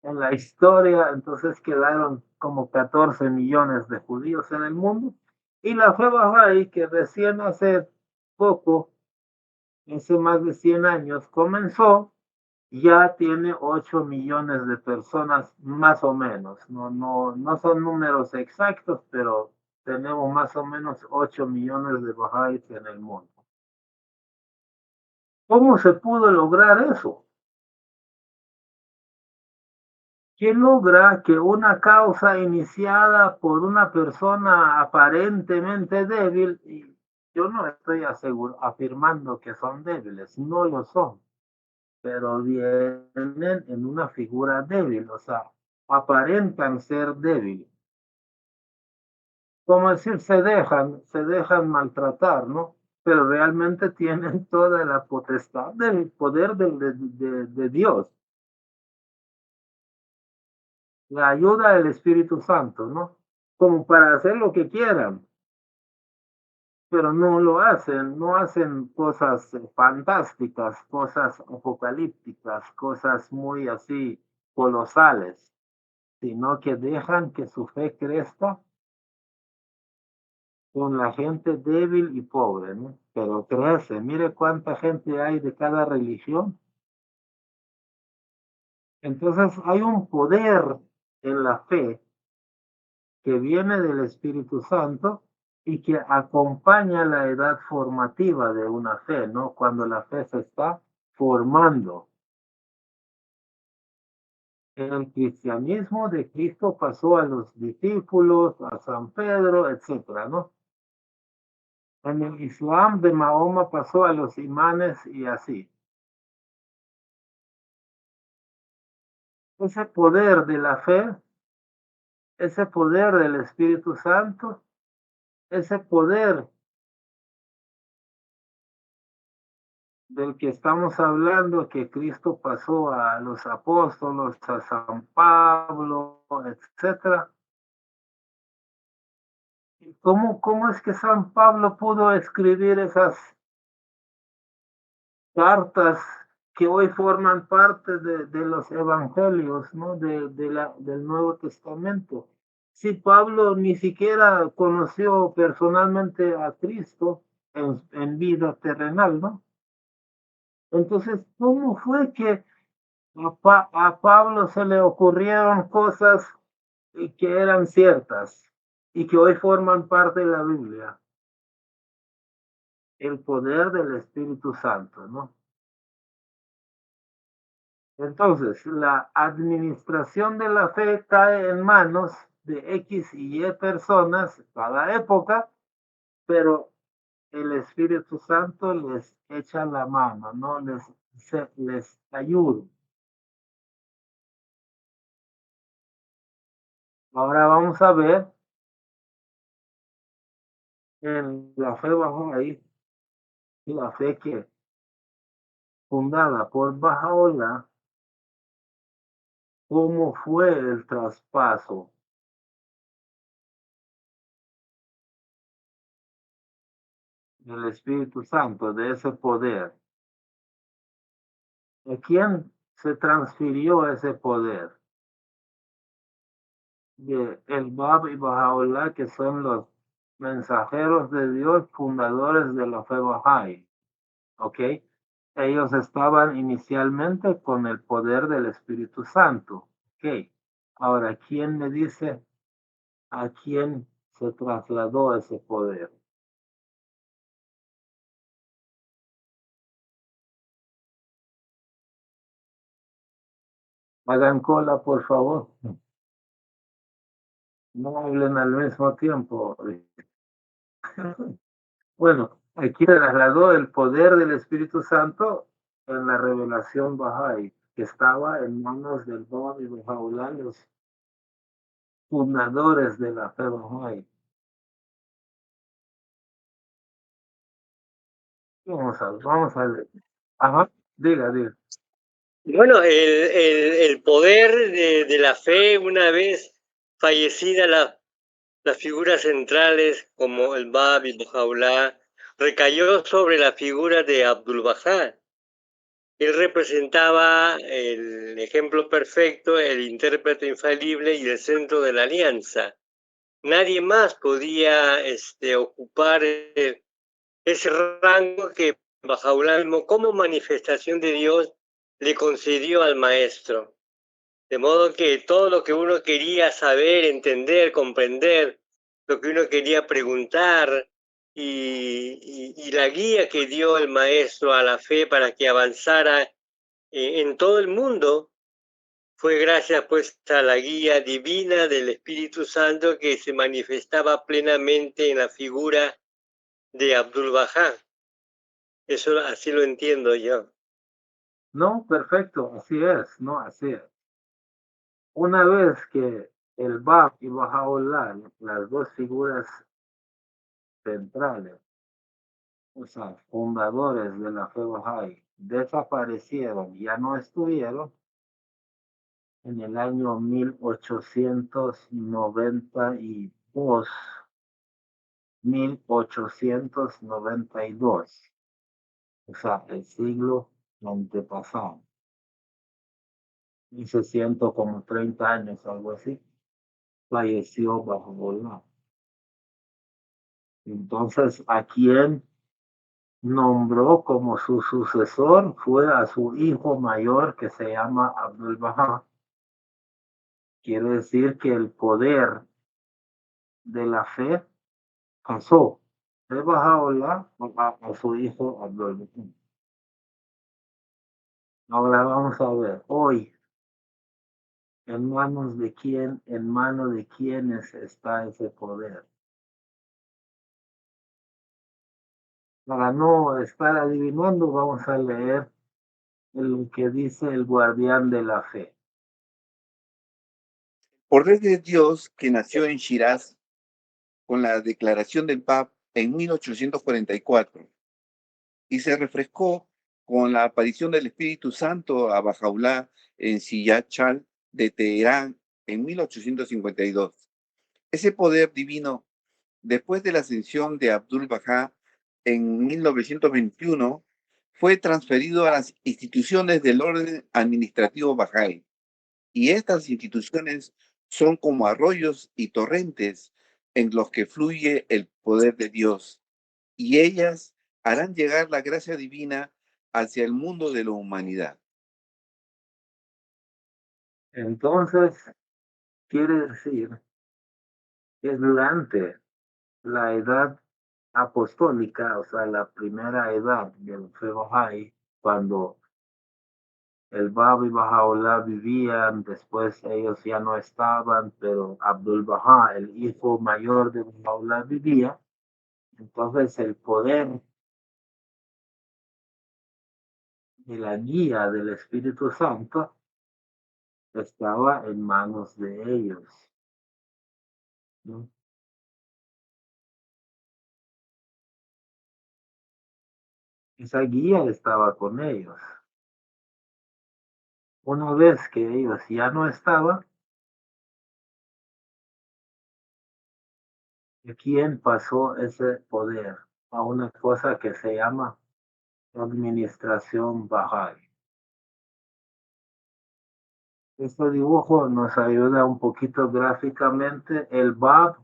en la historia, entonces quedaron como 14 millones de judíos en el mundo. Y la fe Bahá'í, que recién hace poco, hace más de 100 años, comenzó, ya tiene 8 millones de personas más o menos. No son números exactos, pero tenemos más o menos 8 millones de Bahá'ís en el mundo. ¿Cómo se pudo lograr eso? ¿Qué logra que una causa iniciada por una persona aparentemente débil, y yo no estoy afirmando que son débiles, no lo son, pero vienen en una figura débil, o sea, aparentan ser débiles. Como decir, se dejan maltratar, ¿no? Pero realmente tienen toda la potestad del poder de Dios. La ayuda del Espíritu Santo, ¿no? Como para hacer lo que quieran, pero no lo hacen, no hacen cosas fantásticas, cosas apocalípticas, cosas muy así colosales, sino que dejan que su fe crezca con la gente débil y pobre, ¿no? Pero crece, mire cuánta gente hay de cada religión. Entonces hay un poder en la fe que viene del Espíritu Santo y que acompaña la edad formativa de una fe, ¿no? Cuando la fe se está formando. El cristianismo de Cristo pasó a los discípulos, a San Pedro, etcétera, ¿no? En el Islam de Mahoma pasó a los imanes y así. Ese poder de la fe, ese poder del Espíritu Santo, ese poder del que estamos hablando, que Cristo pasó a los apóstoles, a San Pablo, etcétera. ¿Cómo es que San Pablo pudo escribir esas cartas que hoy forman parte de los evangelios, ¿no? Del Nuevo Testamento? Si Pablo ni siquiera conoció personalmente a Cristo en vida terrenal, ¿no? Entonces, ¿cómo fue que a Pablo se le ocurrieron cosas que eran ciertas y que hoy forman parte de la Biblia? El poder del Espíritu Santo, ¿no? Entonces, la administración de la fe cae en manos de X y Y personas cada época, pero el Espíritu Santo les echa la mano, ¿no? Les ayuda. Ahora vamos a ver en la fe bajo ahí, la fe que fundada por Bahá'u'lláh, cómo fue el traspaso del Espíritu Santo, de ese poder. ¿A quién se transfirió ese poder? De el Bab y Bahá'u'lláh, que son los mensajeros de Dios, fundadores de la fe Bahá'í. ¿Ok? Ellos estaban inicialmente con el poder del Espíritu Santo. ¿Ok? Ahora, ¿quién me dice a quién se trasladó ese poder? Hagan cola, por favor. No hablen al mismo tiempo. Bueno, aquí se trasladó el poder del Espíritu Santo en la revelación Bahá'í, que estaba en manos del Bab y Bahá'u'lláh, los fundadores de la fe Bahá'í. Vamos a ver. Ajá, diga. Bueno, el poder de la fe, una vez fallecida las figuras centrales como el Bab y Bahá'u'lláh, recayó sobre la figura de Abdul-Bahá. Él representaba el ejemplo perfecto, el intérprete infalible y el centro de la alianza. Nadie más podía ocupar ese rango que Bahá'u'lláh como manifestación de Dios le concedió al maestro. De modo que todo lo que uno quería saber, entender, comprender, lo que uno quería preguntar y la guía que dio el maestro a la fe para que avanzara en todo el mundo, fue gracias pues a la guía divina del Espíritu Santo que se manifestaba plenamente en la figura de Abdul-Bahá. Eso así lo entiendo yo. No, perfecto, así es, ¿no? Así es. Una vez que el Bab y Bahá'u'lláh, las dos figuras centrales, o sea, fundadores de la fe Bahá'í, desaparecieron, ya no estuvieron, en el año 1892, 1892, o sea, el siglo antepasado, y se siento como 30 años, algo así, falleció Bahá'u'lláh. Entonces, ¿a quién nombró como su sucesor? Fue a su hijo mayor, que se llama Abdul-Bahá. Quiere decir que el poder de la fe pasó de Bahá'u'lláh a su hijo Abdul-Bahá. Ahora vamos a ver, hoy, ¿En manos de quién? ¿En manos de quiénes está ese poder? Para no estar adivinando, vamos a leer lo que dice el guardián de la fe. Poder de Dios que nació en Shiraz con la declaración del Papa en 1844 y se refrescó con la aparición del Espíritu Santo a Bajaulá en Siyachal de Teherán en 1852. Ese poder divino, después de la ascensión de Abdul Bahá en 1921, fue transferido a las instituciones del orden administrativo Bahá'í. Y estas instituciones son como arroyos y torrentes en los que fluye el poder de Dios, y ellas harán llegar la gracia divina hacia el mundo de la humanidad. Entonces, quiere decir que durante la edad apostólica, o sea, la primera edad del fe Bahá'í, cuando el Bab y Bahá'u'lláh vivían, después ellos ya no estaban, pero Abdul Bahá, el hijo mayor de Bahá'u'lláh, vivía. Entonces el poder y la guía del Espíritu Santo estaba en manos de ellos, ¿no? Esa guía estaba con ellos. Una vez que ellos ya no estaban, ¿a quién pasó ese poder? A una cosa que se llama administración Bahá'í. Este dibujo nos ayuda un poquito gráficamente. El Bab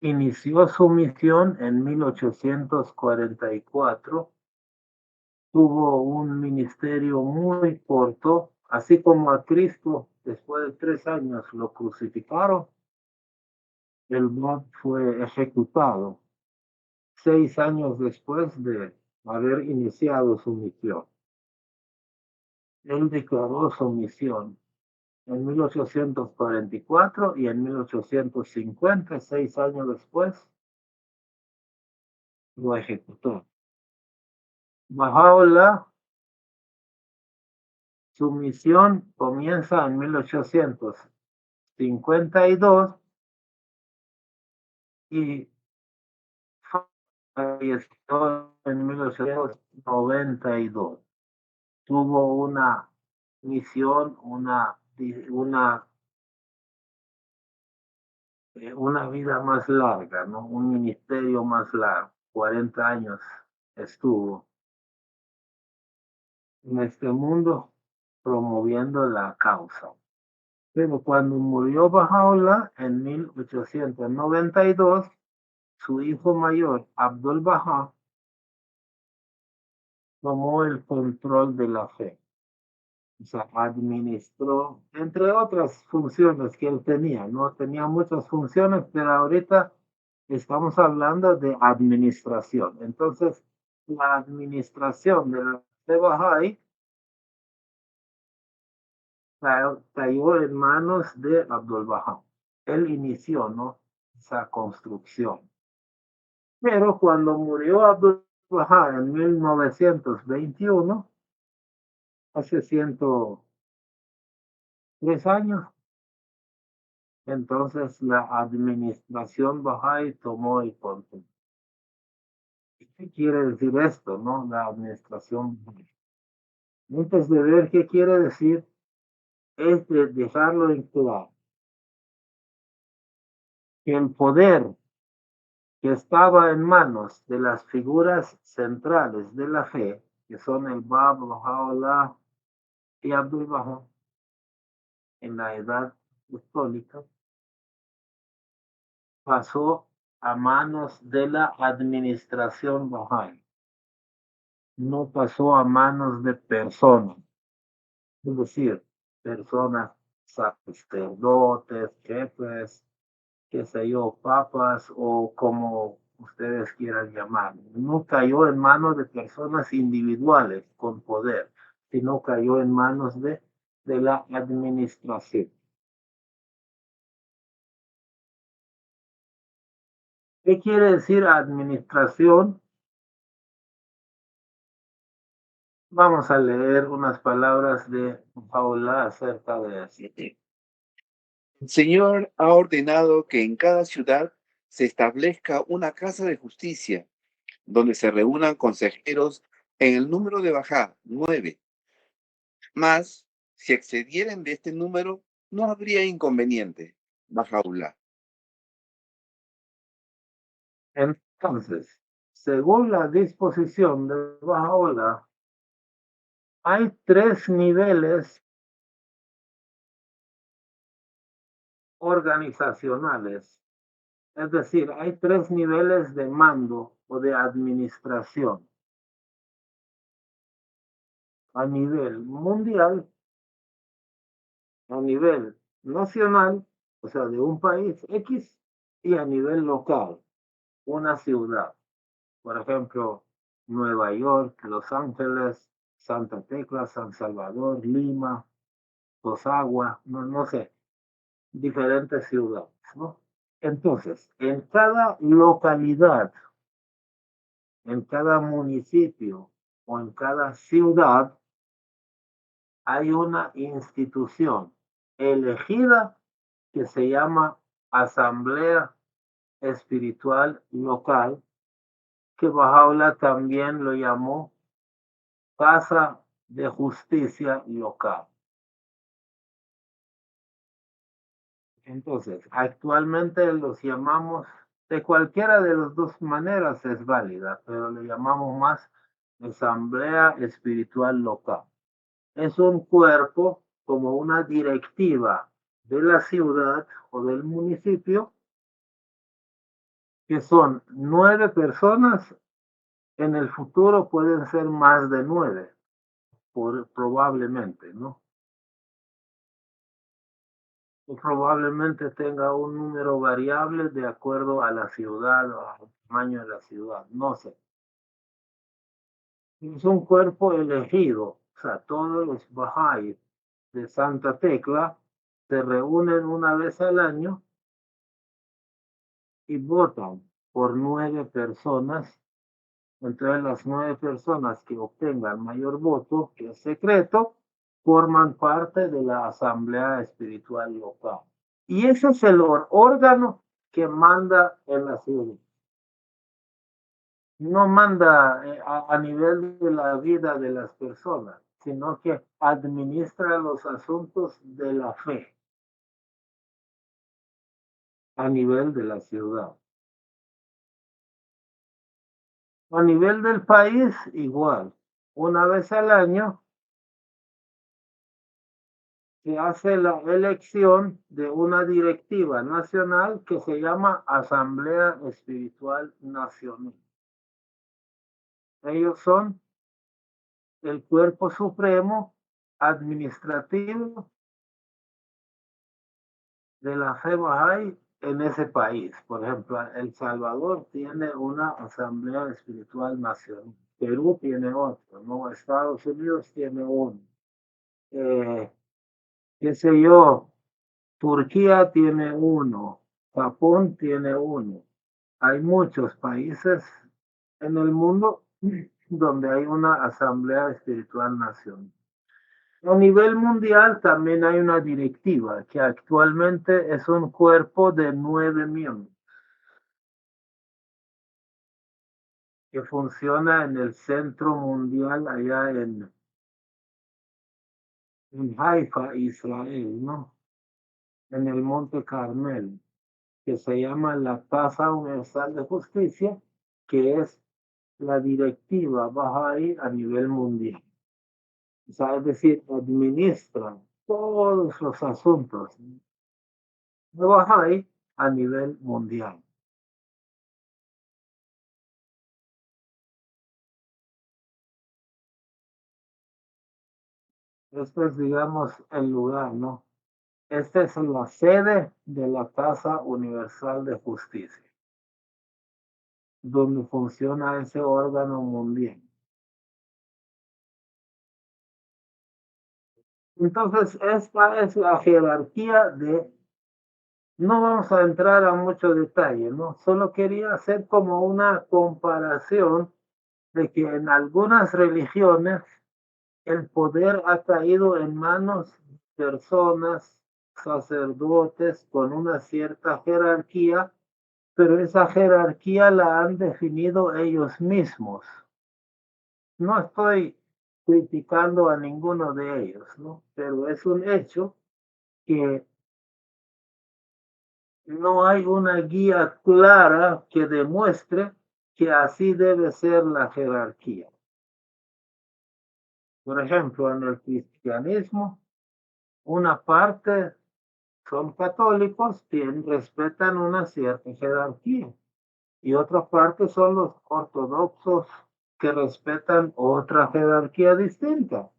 inició su misión en 1844. Tuvo un ministerio muy corto, así como a Cristo, después de 3 años lo crucificaron. El Bab fue ejecutado 6 años después de haber iniciado su misión. Él declaró su misión en 1844 y en 1850, 6 años después, lo ejecutó. Bahá'u'lláh, su misión comienza en 1852 y falleció en 1892. Tuvo una misión, una vida más larga, ¿no? Un ministerio más largo. 40 años estuvo en este mundo promoviendo la causa. Pero cuando murió Bahá'u'lláh en 1892, su hijo mayor, Abdul Bahá, tomó el control de la fe. O sea, administró, entre otras funciones que él tenía, ¿no? Tenía muchas funciones, pero ahorita estamos hablando de administración. Entonces, la administración de la fe Bahá'í cayó en manos de Abdul Bahá. Él inició, ¿no?, esa construcción. Pero cuando murió Abdul Bahá en 1921, hace 103 años, entonces la administración Bahá'í tomó el control. ¿Qué quiere decir esto, no? La administración Bahá'í. Antes de ver qué quiere decir, es de dejarlo en claro que el poder que estaba en manos de las figuras centrales de la fe, que son el Bab, Bahá'u'lláh y Abdul Bahá, en la edad apostólica, pasó a manos de la administración Bahá'í. No pasó a manos de personas, es decir, personas, sacerdotes, jefes, qué sé yo, papas o como ustedes quieran llamar. No cayó en manos de personas individuales con poder, sino cayó en manos de de la administración. ¿Qué quiere decir administración? Vamos a leer unas palabras de Paula acerca de eso. El Señor ha ordenado que en cada ciudad se establezca una casa de justicia, donde se reúnan consejeros en el número de Bajá, 9. Mas, si excedieren de este número, no habría inconveniente. Bajaulá. Entonces, según la disposición de Bahá'u'lláh, hay 3 niveles organizacionales. Es decir, hay 3 niveles de mando o de administración. A nivel mundial, a nivel nacional, o sea, de un país X, y a nivel local, una ciudad. Por ejemplo, Nueva York, Los Ángeles, Santa Tecla, San Salvador, Lima, Cosagua, no sé, diferentes ciudades, ¿no? Entonces, en cada localidad, en cada municipio o en cada ciudad, hay una institución elegida que se llama Asamblea Espiritual Local, que Bahá'u'lláh también lo llamó Casa de Justicia Local. Entonces, actualmente los llamamos, de cualquiera de las dos maneras es válida, pero le llamamos más Asamblea Espiritual Local. Es un cuerpo como una directiva de la ciudad o del municipio, que son 9 personas, en el futuro pueden ser más de 9, probablemente, ¿no? O probablemente tenga un número variable de acuerdo a la ciudad o al tamaño de la ciudad, no sé. Es un cuerpo elegido, o sea, todos los Bahá'í de Santa Tecla se reúnen una vez al año y votan por 9 personas. Entre las 9 personas que obtengan mayor voto, que es secreto, forman parte de la Asamblea Espiritual Local. Y ese es el órgano que manda en la ciudad. No manda a nivel de la vida de las personas, sino que administra los asuntos de la fe a nivel de la ciudad. A nivel del país, igual. Una vez al año se hace la elección de una directiva nacional que se llama Asamblea Espiritual Nacional. Ellos son el cuerpo supremo administrativo de la fe Bahá'í en ese país. Por ejemplo, El Salvador tiene una Asamblea Espiritual Nacional. Perú tiene otro, ¿no? Estados Unidos tiene uno. Qué sé yo, Turquía tiene uno, Japón tiene uno. Hay muchos países en el mundo donde hay una Asamblea Espiritual Nacional. A nivel mundial también hay una directiva que actualmente es un cuerpo de 9 miembros que funciona en el centro mundial allá en Haifa, Israel, ¿no? En el Monte Carmel, que se llama la Casa Universal de Justicia, que es la directiva Bahá'í a nivel mundial. O sea, es decir, administra todos los asuntos de Bahá'í a nivel mundial. Este es, digamos, el lugar, ¿no? Esta es la sede de la Casa Universal de Justicia, donde funciona ese órgano mundial. Entonces, esta es la jerarquía de... No vamos a entrar a mucho detalle, ¿no? Solo quería hacer como una comparación de que en algunas religiones el poder ha caído en manos de personas, sacerdotes con una cierta jerarquía, pero esa jerarquía la han definido ellos mismos. No estoy criticando a ninguno de ellos, ¿no? Pero es un hecho que no hay una guía clara que demuestre que así debe ser la jerarquía. Por ejemplo, en el cristianismo, una parte son católicos que respetan una cierta jerarquía y otra parte son los ortodoxos que respetan otra jerarquía distinta.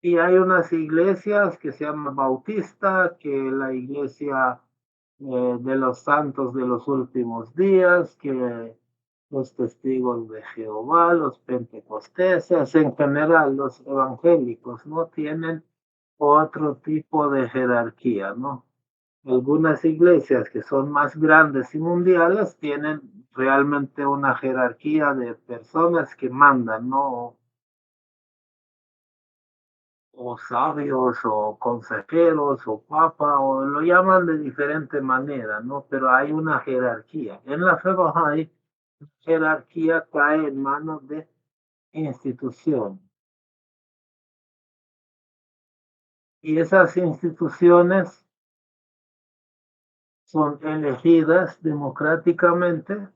Y hay unas iglesias que se llaman bautista, que la iglesia de los santos de los últimos días, que los testigos de Jehová, los pentecosteses, en general los evangélicos, ¿no? Tienen otro tipo de jerarquía, ¿no? Algunas iglesias que son más grandes y mundiales tienen realmente una jerarquía de personas que mandan, ¿no? O sabios, o consejeros, o papa, o lo llaman de diferente manera, ¿no? Pero hay una jerarquía. En la fe Bahá'í, la jerarquía cae en manos de instituciones. Y esas instituciones son elegidas democráticamente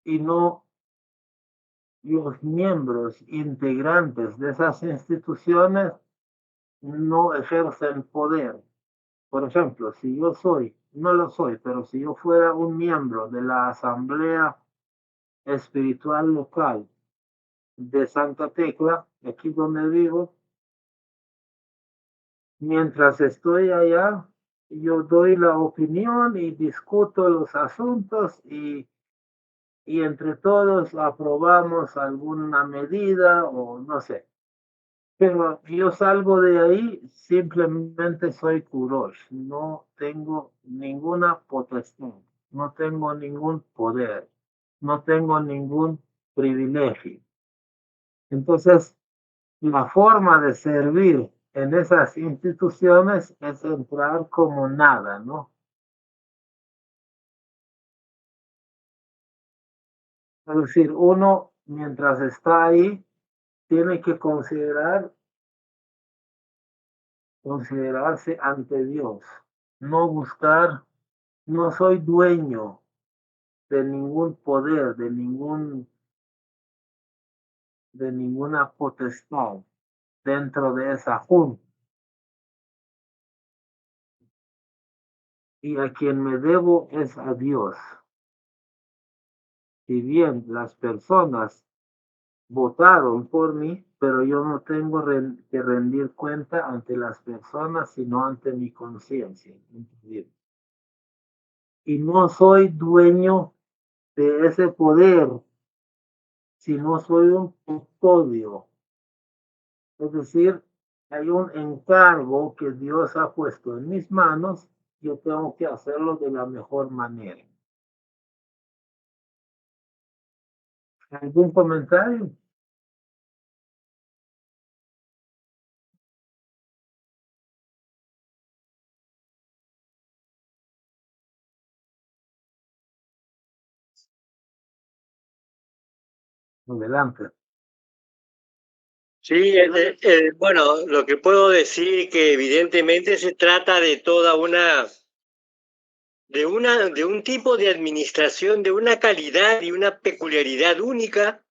y no los miembros integrantes de esas instituciones no ejercen poder. Por ejemplo, si yo soy, no lo soy, pero si yo fuera un miembro de la Asamblea Espiritual Local de Santa Tecla, aquí donde vivo, mientras estoy allá, yo doy la opinión y discuto los asuntos y entre todos aprobamos alguna medida o no sé. Pero yo salgo de ahí, simplemente soy Kurosh, no tengo ninguna potestad, no tengo ningún poder, no tengo ningún privilegio. Entonces, la forma de servir en esas instituciones es entrar como nada, ¿no? Es decir, uno mientras está ahí tiene que considerarse ante Dios, no buscar, no soy dueño de ningún poder, de ninguna potestad dentro de esa junta. Y a quien me debo es a Dios. Si bien las personas votaron por mí, pero yo no tengo que rendir cuenta ante las personas, sino ante mi conciencia. Y no soy dueño de ese poder, sino soy un custodio. Es decir, hay un encargo que Dios ha puesto en mis manos, yo tengo que hacerlo de la mejor manera. ¿Algún comentario? Adelante. Sí, bueno, lo que puedo decir que evidentemente se trata de toda de un tipo de administración, de una calidad y una peculiaridad única,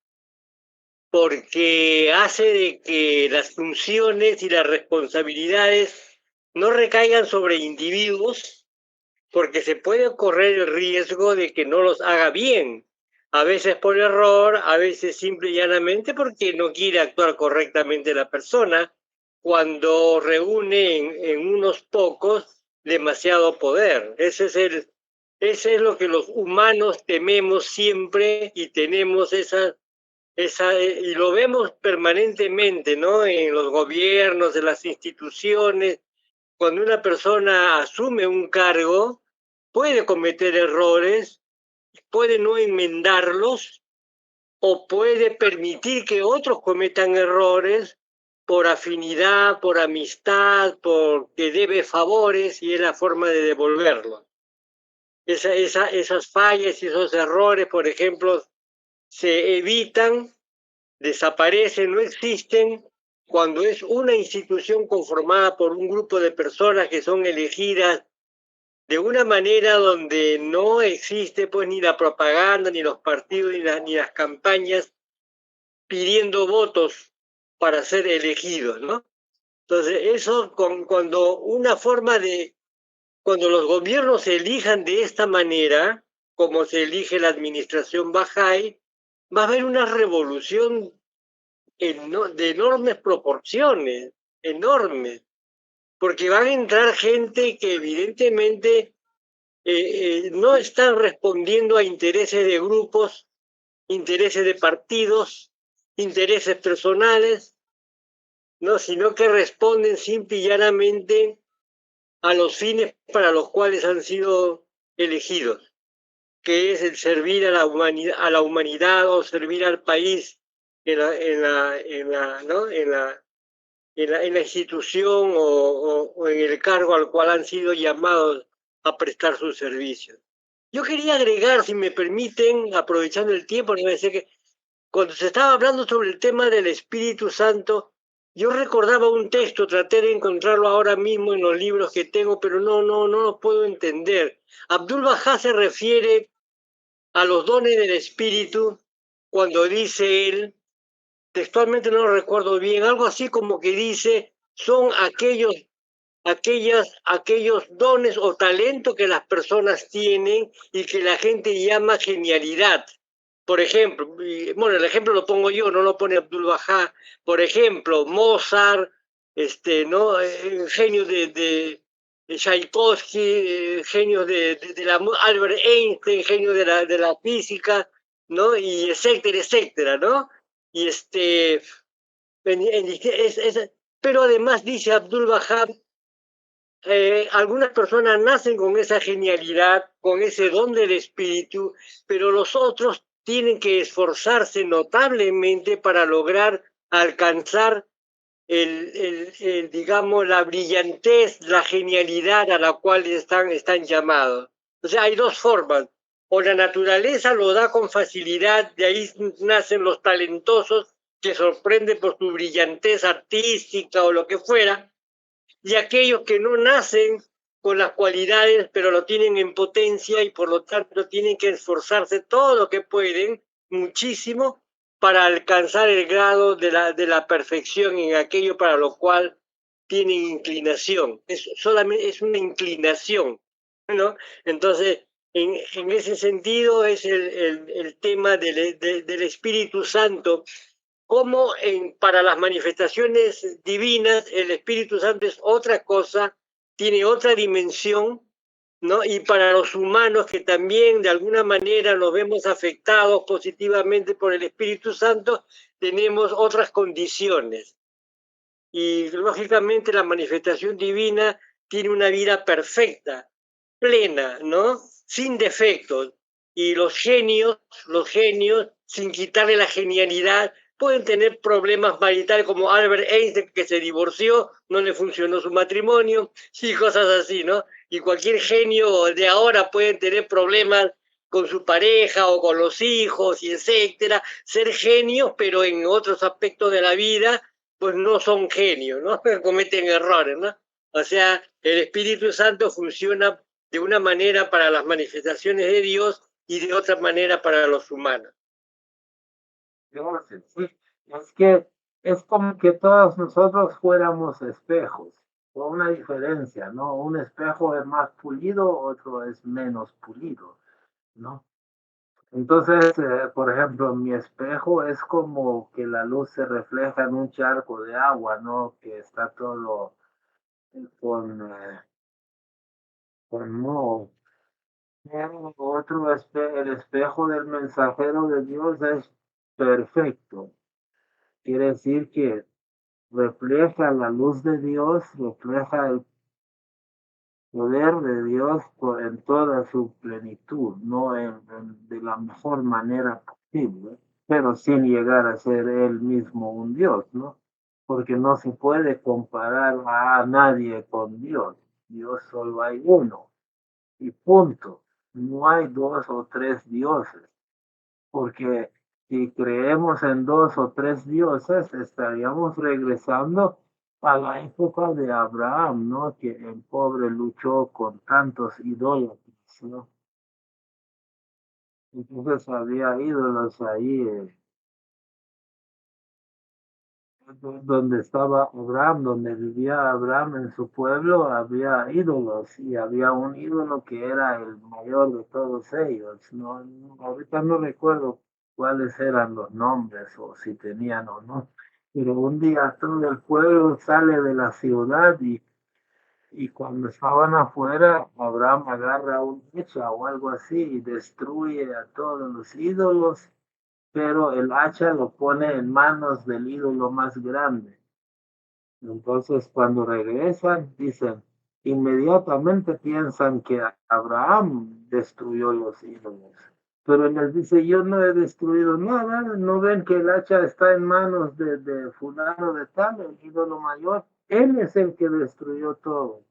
porque hace de que las funciones y las responsabilidades no recaigan sobre individuos, porque se puede correr el riesgo de que no los haga bien, a veces por error, a veces simple y llanamente porque no quiere actuar correctamente la persona, cuando reúne en unos pocos demasiado poder. Ese es lo que los humanos tememos siempre y tenemos esa y lo vemos permanentemente, ¿no? En los gobiernos, en las instituciones. Cuando una persona asume un cargo, puede cometer errores, puede no enmendarlos o puede permitir que otros cometan errores por afinidad, por amistad, porque debe favores y es la forma de devolverlos. Esas fallas y esos errores, por ejemplo, se evitan, desaparecen, no existen cuando es una institución conformada por un grupo de personas que son elegidas de una manera donde no existe pues ni la propaganda, ni los partidos, ni las campañas pidiendo votos para ser elegidos, ¿no? Entonces, eso cuando una forma de, cuando los gobiernos se elijan de esta manera, como se elige la administración Bahá'í, va a haber una revolución de enormes proporciones, enormes, porque van a entrar gente que evidentemente no están respondiendo a intereses de grupos, intereses de partidos, intereses personales, ¿no? Sino que responden simple y llanamente a los fines para los cuales han sido elegidos, que es el servir a la humanidad o servir al país en la institución o en el cargo al cual han sido llamados a prestar sus servicios. Yo quería agregar, si me permiten, aprovechando el tiempo, que cuando se estaba hablando sobre el tema del Espíritu Santo, yo recordaba un texto, traté de encontrarlo ahora mismo en los libros que tengo, pero no lo puedo entender. Abdul Bahá se refiere a los dones del Espíritu cuando dice él, textualmente no lo recuerdo bien, algo así como que dice, son aquellos dones o talentos que las personas tienen y que la gente llama genialidad. Por ejemplo, bueno, el ejemplo lo pongo yo, no lo pone Abdul Bahá. Por ejemplo, Mozart, ¿no? Genio de Tchaikovsky, genio de Albert Einstein, genio de la física, ¿no? Y etcétera, etcétera, ¿no? Y pero además dice Abdul Bahá, algunas personas nacen con esa genialidad, con ese don del espíritu, pero los otros tienen que esforzarse notablemente para lograr alcanzar digamos, la brillantez, la genialidad a la cual están llamados. O sea, hay dos formas. O la naturaleza lo da con facilidad, de ahí nacen los talentosos que sorprenden por su brillantez artística o lo que fuera, y aquellos que no nacen con las cualidades, pero lo tienen en potencia y por lo tanto tienen que esforzarse todo lo que pueden, muchísimo, para alcanzar el grado de la perfección en aquello para lo cual tienen inclinación. Solamente es una inclinación, ¿no? Entonces, en ese sentido es el tema del Espíritu Santo, como para las manifestaciones divinas el Espíritu Santo es otra cosa, tiene otra dimensión, ¿no? Y para los humanos que también de alguna manera nos vemos afectados positivamente por el Espíritu Santo, tenemos otras condiciones. Y lógicamente la manifestación divina tiene una vida perfecta, plena, ¿no? Sin defectos. Y los genios, sin quitarle la genialidad, pueden tener problemas maritales como Albert Einstein, que se divorció, no le funcionó su matrimonio y cosas así, ¿no? Y cualquier genio de ahora puede tener problemas con su pareja o con los hijos y etcétera, ser genios, pero en otros aspectos de la vida, pues no son genios, ¿no? Cometen errores, ¿no? O sea, el Espíritu Santo funciona de una manera para las manifestaciones de Dios y de otra manera para los humanos. Sí, es que es como que todos nosotros fuéramos espejos, con una diferencia, ¿no? Un espejo es más pulido, otro es menos pulido, ¿no? Entonces, por ejemplo, mi espejo es como que la luz se refleja en un charco de agua, ¿no? Que está todo con, moho. El espejo del mensajero de Dios es perfecto. Quiere decir que refleja la luz de Dios, refleja el poder de Dios en toda su plenitud, no de la mejor manera posible, pero sin llegar a ser él mismo un Dios, ¿no? Porque no se puede comparar a nadie con Dios. Dios solo hay uno y punto. No hay dos o tres dioses, porque si creemos en dos o tres dioses, estaríamos regresando a la época de Abraham, ¿no? Que el pobre luchó con tantos idólatras, ¿no? Entonces había ídolos ahí, donde estaba Abraham, donde vivía Abraham en su pueblo, había ídolos y había un ídolo que era el mayor de todos ellos. No, ahorita no recuerdo cuáles eran los nombres o si tenían o no, pero un día todo el pueblo sale de la ciudad y cuando estaban afuera, Abraham agarra un hacha o algo así y destruye a todos los ídolos, pero el hacha lo pone en manos del ídolo más grande. Entonces, cuando regresan, dicen, inmediatamente piensan que Abraham destruyó los ídolos. Pero él les dice, yo no he destruido nada, no ven que el hacha está en manos de fulano de tal, el ídolo mayor. Él es el que destruyó todo.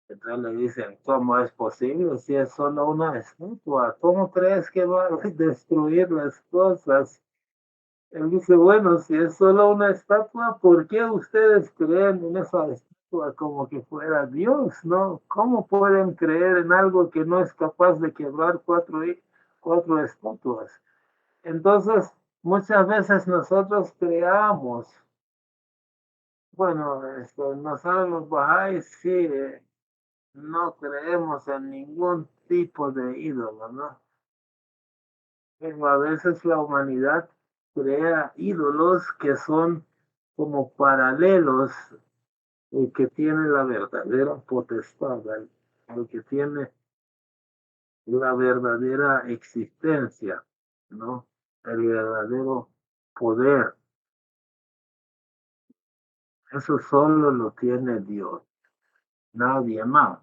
Entonces le dicen, ¿cómo es posible si es solo una estatua? ¿Cómo crees que va a destruir las cosas? Él dice, bueno, si es solo una estatua, ¿por qué ustedes creen en esa estatua como que fuera Dios, no? ¿Cómo pueden creer en algo que no es capaz de quebrar cuatro estatuas? Entonces, muchas veces nosotros creamos, bueno, nosotros los bajáis sí, no creemos en ningún tipo de ídolo, ¿no? Pero a veces la humanidad crea ídolos que son como paralelos que tiene la verdadera potestad, el que tiene la verdadera existencia, ¿no? El verdadero poder. Eso solo lo tiene Dios, nadie más.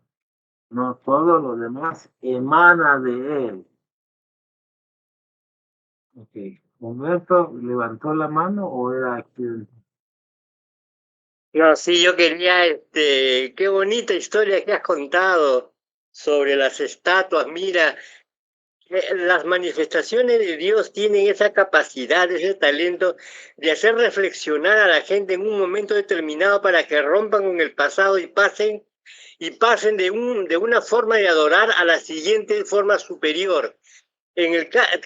No, todo lo demás emana de Él. Ok. ¿Humberto levantó la mano o era accidente? No, sí, yo quería, qué bonita historia que has contado sobre las estatuas. Mira, las manifestaciones de Dios tienen esa capacidad, ese talento de hacer reflexionar a la gente en un momento determinado para que rompan con el pasado y pasen de una forma de adorar a la siguiente forma superior.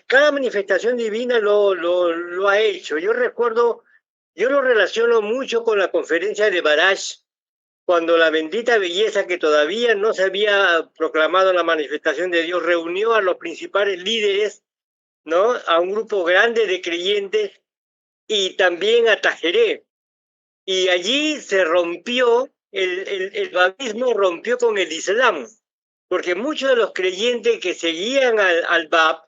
Cada manifestación divina lo ha hecho. Yo recuerdo, yo lo relaciono mucho con la conferencia de Barash, cuando la bendita belleza, que todavía no se había proclamado la manifestación de Dios, reunió a los principales líderes, ¿no? A un grupo grande de creyentes y también a Tajeré. Y allí se rompió, el babismo rompió con el Islam, porque muchos de los creyentes que seguían al Bab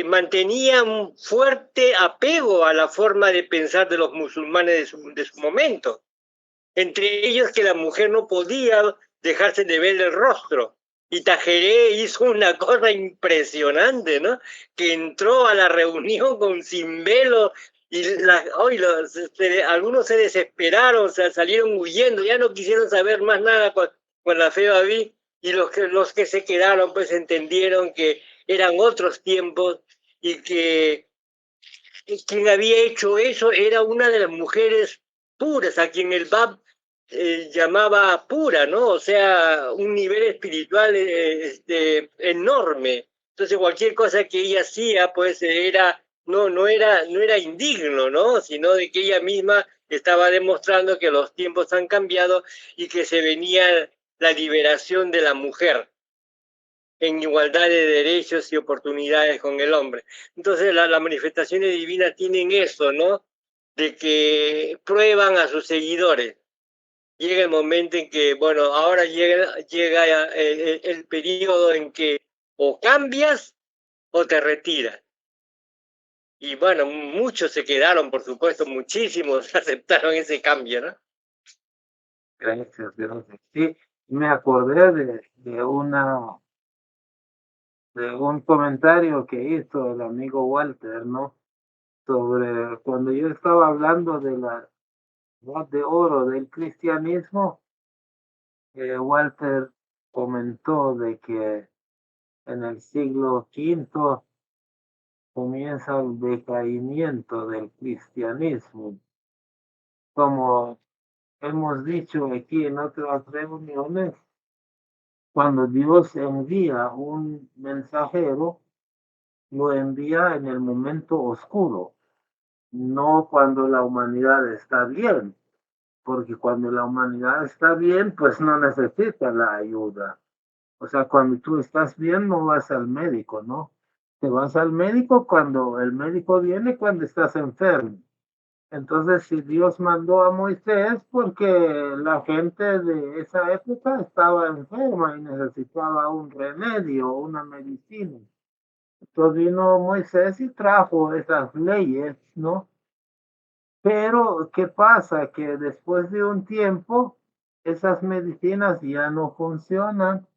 mantenían un fuerte apego a la forma de pensar de los musulmanes de su momento. Entre ellos que la mujer no podía dejarse de ver el rostro. Y Tajeré hizo una cosa impresionante, ¿no? Que entró a la reunión sin velo y algunos se desesperaron, salieron huyendo, ya no quisieron saber más nada con la fe Babí, y los que se quedaron pues entendieron que eran otros tiempos y que quien había hecho eso era una de las mujeres puras, a quien el Bab llamaba pura, ¿no? O sea, un nivel espiritual enorme. Entonces cualquier cosa que ella hacía, pues no era indigno, ¿no? Sino de que ella misma estaba demostrando que los tiempos han cambiado y que se venía la liberación de la mujer en igualdad de derechos y oportunidades con el hombre. Entonces las manifestaciones divinas tienen eso, ¿no? De que prueban a sus seguidores. Llega el momento en que, bueno, ahora llega el periodo en que o cambias o te retiras. Y bueno, muchos se quedaron, por supuesto, muchísimos aceptaron ese cambio, ¿no? Gracias, gracias. Sí, me acordé de un comentario que hizo el amigo Walter, ¿no? Sobre cuando yo estaba hablando de la edad de oro del cristianismo, Walter comentó de que en el siglo V comienza el decaimiento del cristianismo. Como hemos dicho aquí en otras reuniones, cuando Dios envía un mensajero, lo envía en el momento oscuro, no cuando la humanidad está bien, porque cuando la humanidad está bien, pues no necesita la ayuda. O sea, cuando tú estás bien, no vas al médico, ¿no? Te vas al médico cuando el médico viene, cuando estás enfermo. Entonces, si Dios mandó a Moisés, porque la gente de esa época estaba enferma y necesitaba un remedio, una medicina. Entonces vino Moisés y trajo esas leyes, ¿no? Pero, ¿qué pasa? Que después de un tiempo, esas medicinas ya no funcionan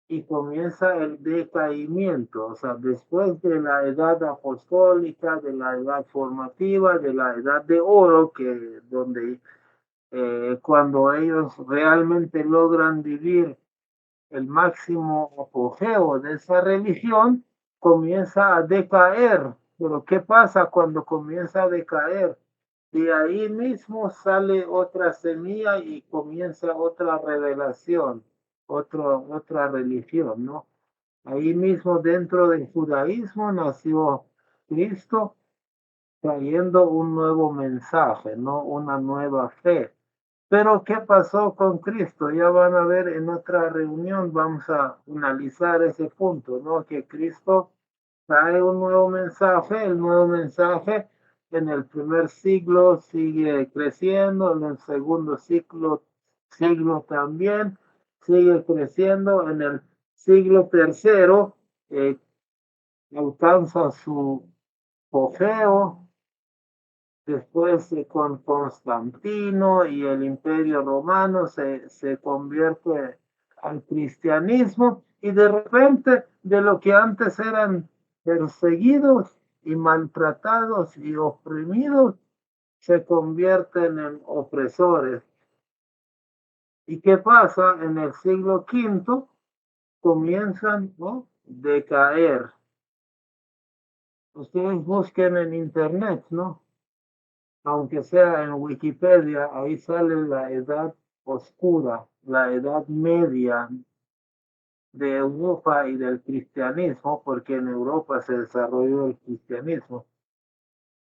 y comienza el decaimiento. O sea, después de la edad apostólica, de la edad formativa, de la edad de oro, que donde cuando ellos realmente logran vivir el máximo apogeo de esa religión, comienza a decaer. Pero ¿qué pasa cuando comienza a decaer? De ahí mismo sale otra semilla y comienza otra revelación, otra religión, ¿no? Ahí mismo dentro del judaísmo nació Cristo trayendo un nuevo mensaje, ¿no? Una nueva fe. Pero ¿qué pasó con Cristo? Ya van a ver en otra reunión, vamos a analizar ese punto, ¿no? Que Cristo trae un nuevo mensaje, el nuevo mensaje en el primer siglo sigue creciendo, en el segundo siglo también sigue creciendo, en el siglo tercero alcanza su apogeo. Después con Constantino y el Imperio Romano se convierte al cristianismo y de repente de lo que antes eran perseguidos y maltratados y oprimidos, se convierten en opresores. ¿Y qué pasa? En el siglo V comienzan, ¿no?, decaer. Ustedes busquen en internet, ¿no? Aunque sea en Wikipedia, ahí sale la edad oscura, la edad media de Europa y del cristianismo, porque en Europa se desarrolló el cristianismo.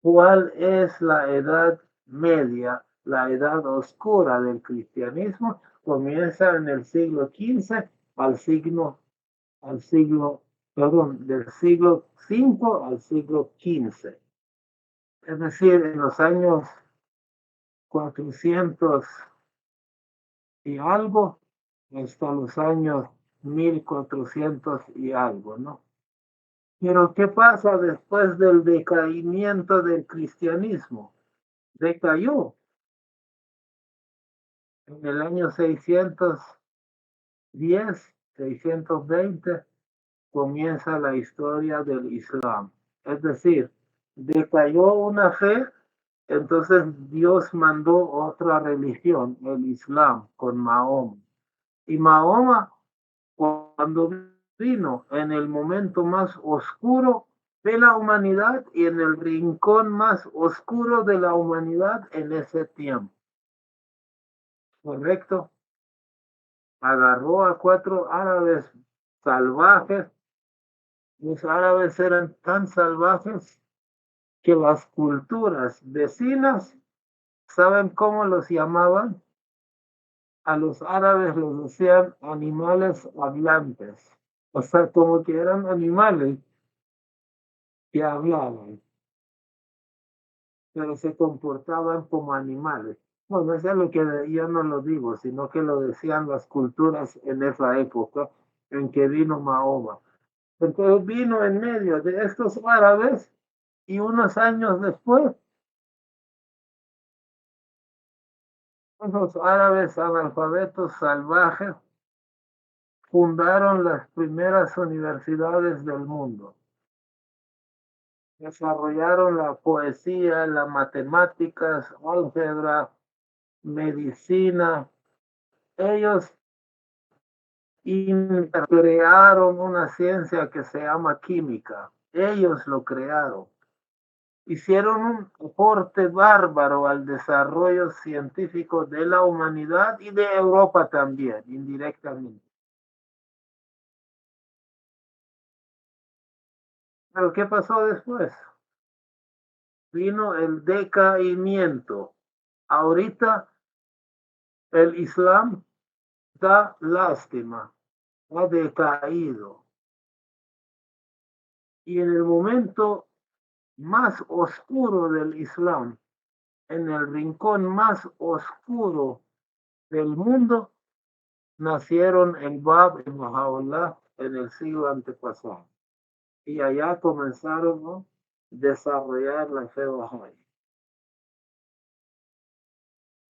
¿Cuál es la edad media, la edad oscura del cristianismo? Comienza en el siglo XV del siglo V al siglo XV. Es decir, en los años 400 y algo hasta los años 1400 y algo, ¿no? Pero ¿qué pasa después del decaimiento del cristianismo? Decayó. En el año 610, 620, comienza la historia del Islam. Es decir, decayó una fe, entonces Dios mandó otra religión, el Islam, con Mahoma. Y Mahoma, cuando vino en el momento más oscuro de la humanidad y en el rincón más oscuro de la humanidad en ese tiempo. ¿Correcto? Agarró a 4 árabes salvajes. Los árabes eran tan salvajes que las culturas vecinas, ¿saben cómo los llamaban? A los árabes los decían animales hablantes. O sea, como que eran animales que hablaban, pero se comportaban como animales. Bueno, eso es lo que yo no lo digo, sino que lo decían las culturas en esa época en que vino Mahoma. Entonces vino en medio de estos árabes Y unos años después, esos árabes analfabetos salvajes fundaron las primeras universidades del mundo. Desarrollaron la poesía, las matemáticas, álgebra, medicina. Ellos crearon una ciencia que se llama química. Ellos lo crearon. Hicieron un aporte bárbaro al desarrollo científico de la humanidad y de Europa también, indirectamente. Pero ¿qué pasó después? Vino el decaimiento. Ahorita el Islam da lástima, ha decaído. Y en el momento más oscuro del Islam, en el rincón más oscuro del mundo, nacieron el Bab y Baha'u'lláh en el siglo antepasado. Y allá comenzaron a desarrollar la fe Bahá'í.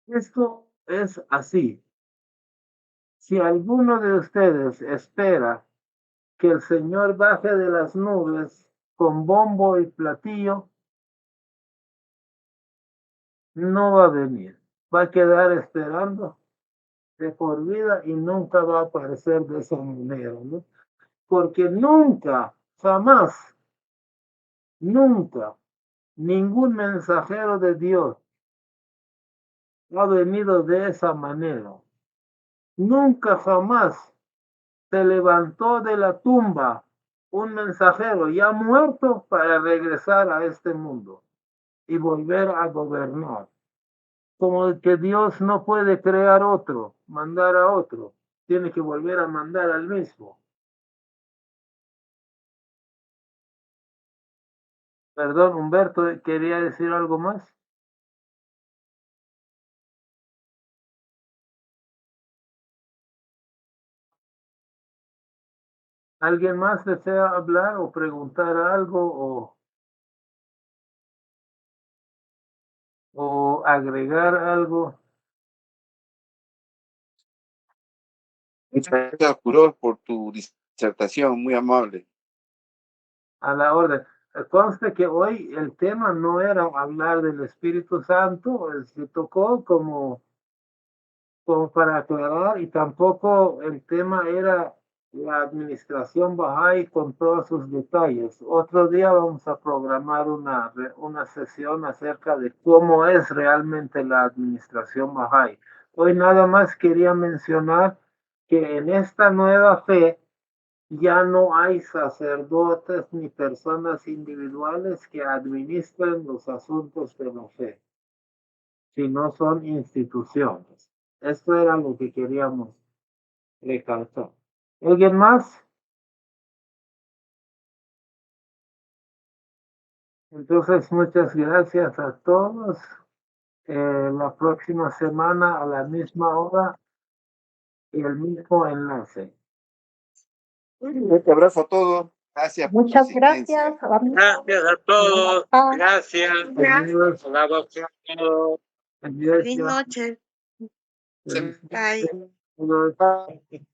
Esto es así. Si alguno de ustedes espera que el Señor baje de las nubes con bombo y platillo, no va a venir. Va a quedar esperando de por vida y nunca va a aparecer de esa manera, ¿no? Porque nunca, jamás, nunca, ningún mensajero de Dios ha venido de esa manera. Nunca jamás se levantó de la tumba un mensajero ya muerto para regresar a este mundo y volver a gobernar. Como que Dios no puede crear otro, mandar a otro, tiene que volver a mandar al mismo. Perdón, Humberto, ¿quería decir algo más? ¿Alguien más desea hablar o preguntar algo o agregar algo? Muchas gracias, Arturo, por tu disertación, muy amable. A la orden. Conste que hoy el tema no era hablar del Espíritu Santo, se tocó como para aclarar, y tampoco el tema era la administración Bahá'í con todos sus detalles. Otro día vamos a programar una sesión acerca de cómo es realmente la administración Bahá'í. Hoy nada más quería mencionar que en esta nueva fe ya no hay sacerdotes ni personas individuales que administren los asuntos de la fe, sino son instituciones. Esto era lo que queríamos recalcar. ¿Alguien más? Entonces, muchas gracias a todos. La próxima semana a la misma hora y el mismo enlace. Un abrazo a todos. Gracias por Muchas su asistencia. gracias. Gracias a todos. Gracias. Adiós. Alabado sea todo. Adiós. Feliz noche. Feliz Bye. noche.